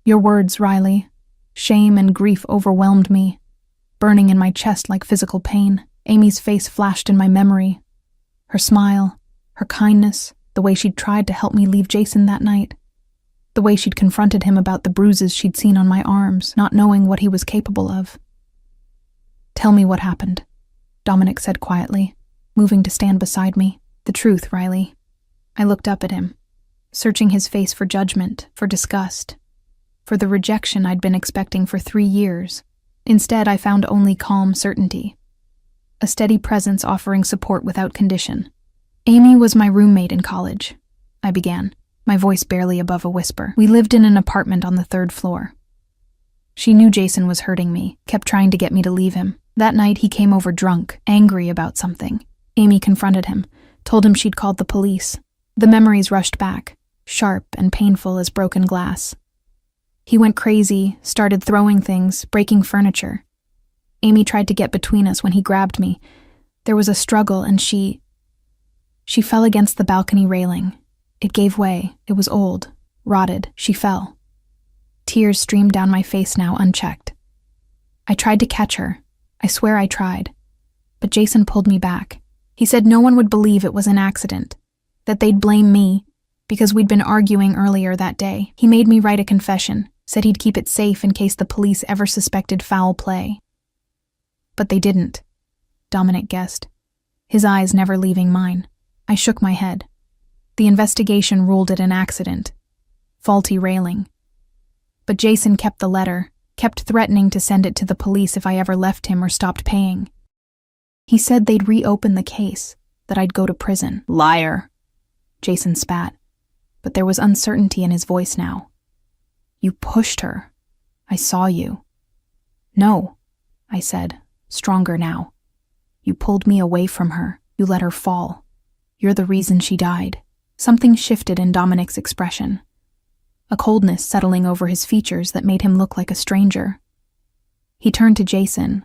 Your words, Riley. Shame and grief overwhelmed me, burning in my chest like physical pain. Amy's face flashed in my memory. Her smile, her kindness, the way she'd tried to help me leave Jason that night. The way she'd confronted him about the bruises she'd seen on my arms, not knowing what he was capable of. Tell me what happened, Dominic said quietly, moving to stand beside me. The truth, Riley. I looked up at him, searching his face for judgment, for disgust, for the rejection I'd been expecting for 3 years. Instead, I found only calm certainty, a steady presence offering support without condition. Amy was my roommate in college, I began, my voice barely above a whisper. We lived in an apartment on the 3rd floor. She knew Jason was hurting me, kept trying to get me to leave him. That night, he came over drunk, angry about something. Amy confronted him, told him she'd called the police. The memories rushed back, sharp and painful as broken glass. He went crazy, started throwing things, breaking furniture. Amy tried to get between us when he grabbed me. There was a struggle and she fell against the balcony railing. It gave way. It was old, rotted. She fell. Tears streamed down my face now unchecked. I tried to catch her. I swear I tried. But Jason pulled me back. He said no one would believe it was an accident, that they'd blame me because we'd been arguing earlier that day. He made me write a confession, said he'd keep it safe in case the police ever suspected foul play. But they didn't, Dominic guessed, his eyes never leaving mine. I shook my head. The investigation ruled it an accident. Faulty railing. But Jason kept the letter, kept threatening to send it to the police if I ever left him or stopped paying. He said they'd reopen the case, that I'd go to prison. Liar, Jason spat, but there was uncertainty in his voice now. You pushed her. I saw you. No, I said, stronger now. You pulled me away from her. You let her fall. You're the reason she died. Something shifted in Dominic's expression. A coldness settling over his features that made him look like a stranger. He turned to Jason,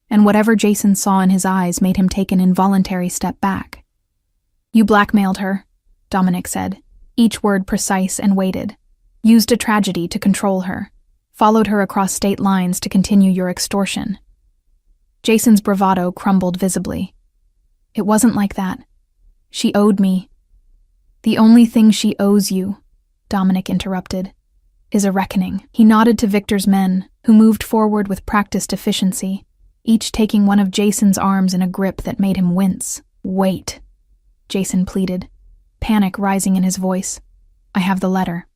and whatever Jason saw in his eyes made him take an involuntary step back. You blackmailed her, Dominic said, each word precise and weighted. Used a tragedy to control her. Followed her across state lines to continue your extortion. Jason's bravado crumbled visibly. It wasn't like that. She owed me. The only thing she owes you, Dominic interrupted, is a reckoning. He nodded to Victor's men, who moved forward with practiced efficiency, each taking one of Jason's arms in a grip that made him wince. Wait, Jason pleaded, panic rising in his voice. I have the letter.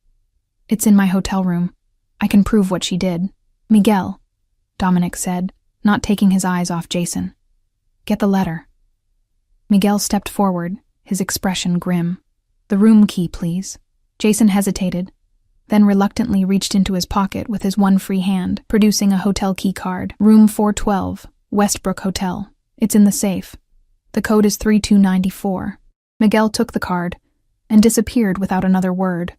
It's in my hotel room. I can prove what she did. Miguel, Dominic said, not taking his eyes off Jason. Get the letter. Miguel stepped forward, his expression grim. The room key, please. Jason hesitated, then reluctantly reached into his pocket with his one free hand, producing a hotel key card. Room 412, Westbrook Hotel. It's in the safe. The code is 3294. Miguel took the card and disappeared without another word,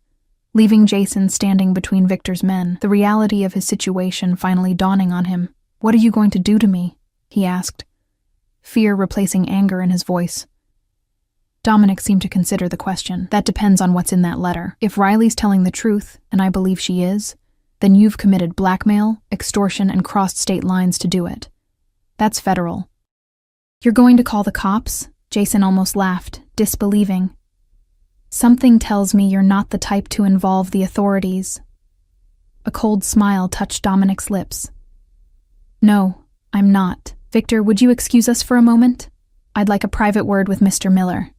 leaving Jason standing between Victor's men, the reality of his situation finally dawning on him. What are you going to do to me? He asked, fear replacing anger in his voice. Dominic seemed to consider the question. That depends on what's in that letter. If Riley's telling the truth, and I believe she is, then you've committed blackmail, extortion, and crossed state lines to do it. That's federal. You're going to call the cops? Jason almost laughed, disbelieving. Something tells me you're not the type to involve the authorities. A cold smile touched Dominic's lips. "No, I'm not. Victor, would you excuse us for a moment? I'd like a private word with Mr. Miller."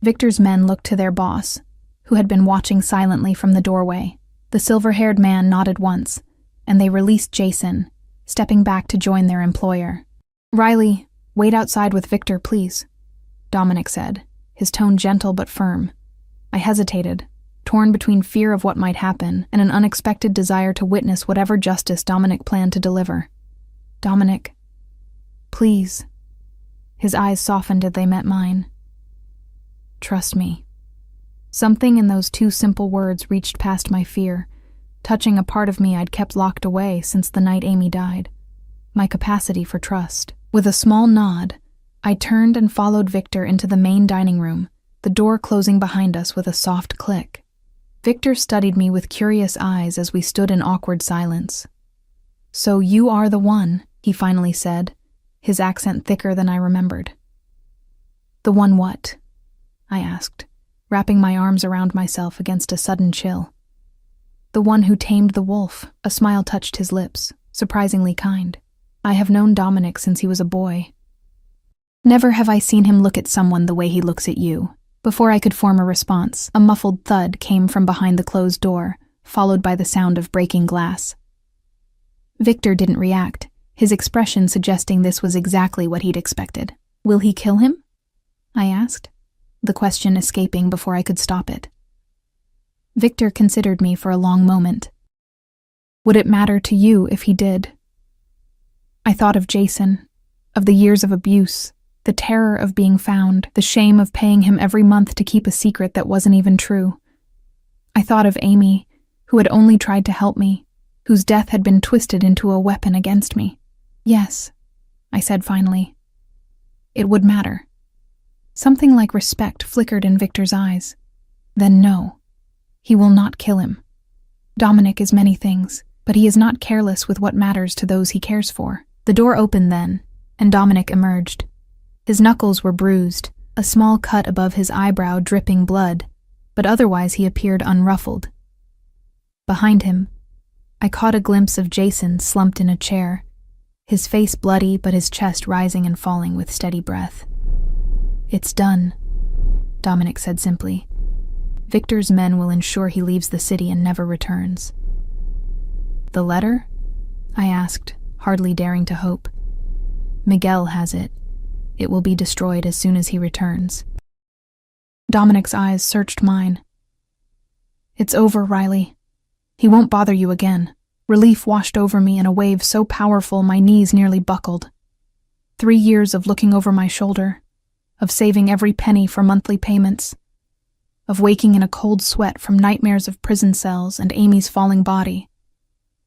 Victor's men looked to their boss, who had been watching silently from the doorway. The silver-haired man nodded once, and they released Jason, stepping back to join their employer. "Riley, wait outside with Victor, please," Dominic said, his tone gentle but firm. I hesitated, torn between fear of what might happen and an unexpected desire to witness whatever justice Dominic planned to deliver. "Dominic, please." His eyes softened as they met mine. "Trust me." Something in those two simple words reached past my fear, touching a part of me I'd kept locked away since the night Amy died. My capacity for trust. With a small nod, I turned and followed Victor into the main dining room, the door closing behind us with a soft click. Victor studied me with curious eyes as we stood in awkward silence. "So you are the one," he finally said, his accent thicker than I remembered. "The one what?" I asked, wrapping my arms around myself against a sudden chill. "The one who tamed the wolf." A smile touched his lips, surprisingly kind. "I have known Dominic since he was a boy. Never have I seen him look at someone the way he looks at you." Before I could form a response, a muffled thud came from behind the closed door, followed by the sound of breaking glass. Victor didn't react, his expression suggesting this was exactly what he'd expected. "Will he kill him?" I asked, the question escaping before I could stop it. Victor considered me for a long moment. "Would it matter to you if he did?" I thought of Jason, of the years of abuse, the terror of being found, the shame of paying him every month to keep a secret that wasn't even true. I thought of Amy, who had only tried to help me, whose death had been twisted into a weapon against me. "Yes," I said finally. "It would matter." Something like respect flickered in Victor's eyes. "Then no, he will not kill him. Dominic is many things, but he is not careless with what matters to those he cares for." The door opened then, and Dominic emerged. His knuckles were bruised, a small cut above his eyebrow dripping blood, but otherwise he appeared unruffled. Behind him, I caught a glimpse of Jason slumped in a chair, his face bloody but his chest rising and falling with steady breath. "It's done," Dominic said simply. "Victor's men will ensure he leaves the city and never returns." "The letter?" I asked, hardly daring to hope. "Miguel has it. It will be destroyed as soon as he returns." Dominic's eyes searched mine. "It's over, Riley. He won't bother you again." Relief washed over me in a wave so powerful my knees nearly buckled. 3 years of looking over my shoulder, of saving every penny for monthly payments, of waking in a cold sweat from nightmares of prison cells and Amy's falling body.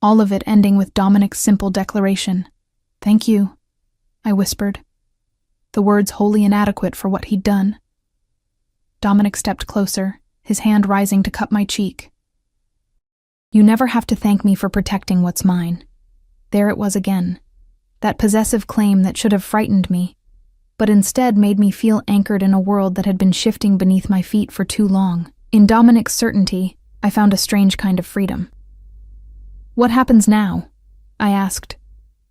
All of it ending with Dominic's simple declaration, "Thank you," I whispered, the words wholly inadequate for what he'd done. Dominic stepped closer, his hand rising to cup my cheek. "You never have to thank me for protecting what's mine." There it was again, that possessive claim that should have frightened me, but instead made me feel anchored in a world that had been shifting beneath my feet for too long. In Dominic's certainty, I found a strange kind of freedom. "What happens now?" I asked,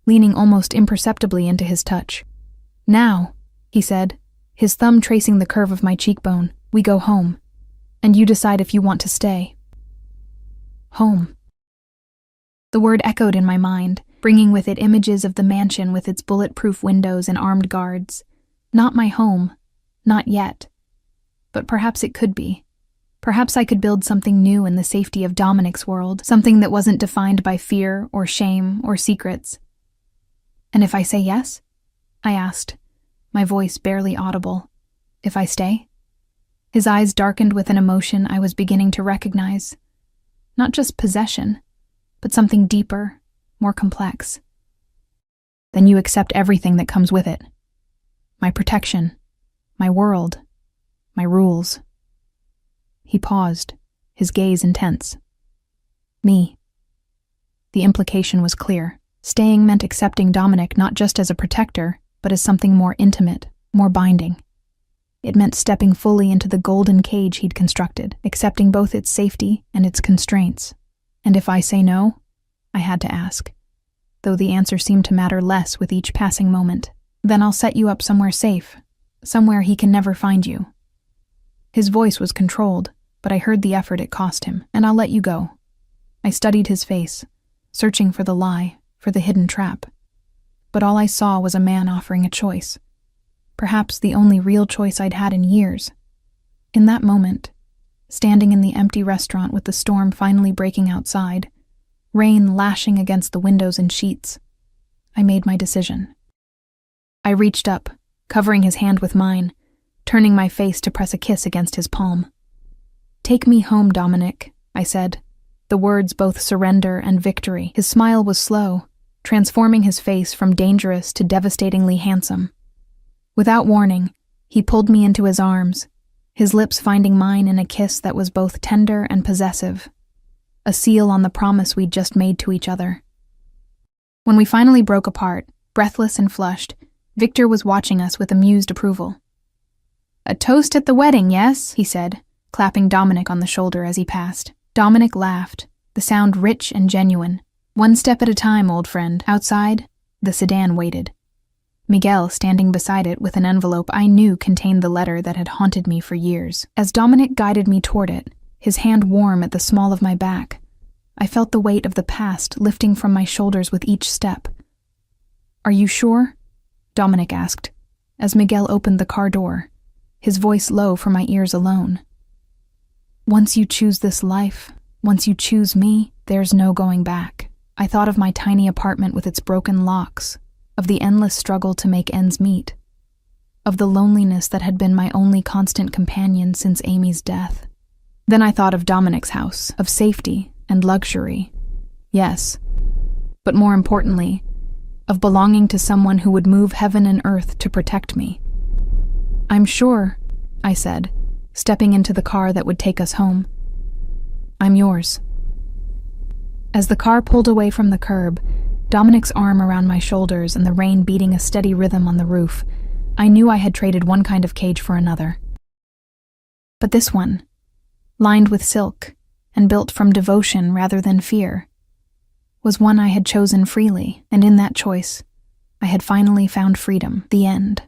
leaning almost imperceptibly into his touch. "Now," he said, his thumb tracing the curve of my cheekbone, "we go home, and you decide if you want to stay." Home. The word echoed in my mind, bringing with it images of the mansion with its bulletproof windows and armed guards. Not my home, not yet. But perhaps it could be. Perhaps I could build something new in the safety of Dominic's world, something that wasn't defined by fear or shame or secrets. "And if I say yes?" I asked, my voice barely audible. "If I stay?" His eyes darkened with an emotion I was beginning to recognize. Not just possession, but something deeper, more complex. "Then you accept everything that comes with it. My protection, my world, my rules." He paused, his gaze intense. "Me." The implication was clear. Staying meant accepting Dominic not just as a protector, but as something more intimate, more binding. It meant stepping fully into the golden cage he'd constructed, accepting both its safety and its constraints. "And if I say no?" I had to ask, though the answer seemed to matter less with each passing moment. Then I'll set you up somewhere safe, somewhere he can never find you. His voice was controlled, but I heard the effort it cost him, and I'll let you go. I studied his face, searching for the lie, for the hidden trap. But all I saw was a man offering a choice. Perhaps the only real choice I'd had in years. In that moment, standing in the empty restaurant with the storm finally breaking outside, rain lashing against the windows and sheets, I made my decision. I reached up, covering his hand with mine, turning my face to press a kiss against his palm. "Take me home, Dominic," I said, the words both surrender and victory. His smile was slow, transforming his face from dangerous to devastatingly handsome. Without warning, he pulled me into his arms, his lips finding mine in a kiss that was both tender and possessive, a seal on the promise we'd just made to each other. When we finally broke apart, breathless and flushed, Victor was watching us with amused approval. "A toast at the wedding, yes?" he said, clapping Dominic on the shoulder as he passed. Dominic laughed, the sound rich and genuine. "One step at a time, old friend." Outside, the sedan waited. Miguel, standing beside it with an envelope I knew contained the letter that had haunted me for years. As Dominic guided me toward it, his hand warm at the small of my back, I felt the weight of the past lifting from my shoulders with each step. "Are you sure?" Dominic asked, as Miguel opened the car door, his voice low for my ears alone. "Once you choose this life, once you choose me, there's no going back." I thought of my tiny apartment with its broken locks, of the endless struggle to make ends meet, of the loneliness that had been my only constant companion since Amy's death. Then I thought of Dominic's house, of safety and luxury. Yes, but more importantly, of belonging to someone who would move heaven and earth to protect me. "I'm sure," I said, stepping into the car that would take us home. "I'm yours." As the car pulled away from the curb, Dominic's arm around my shoulders and the rain beating a steady rhythm on the roof, I knew I had traded one kind of cage for another. But this one, lined with silk and built from devotion rather than fear, was one I had chosen freely, and in that choice, I had finally found freedom. The end.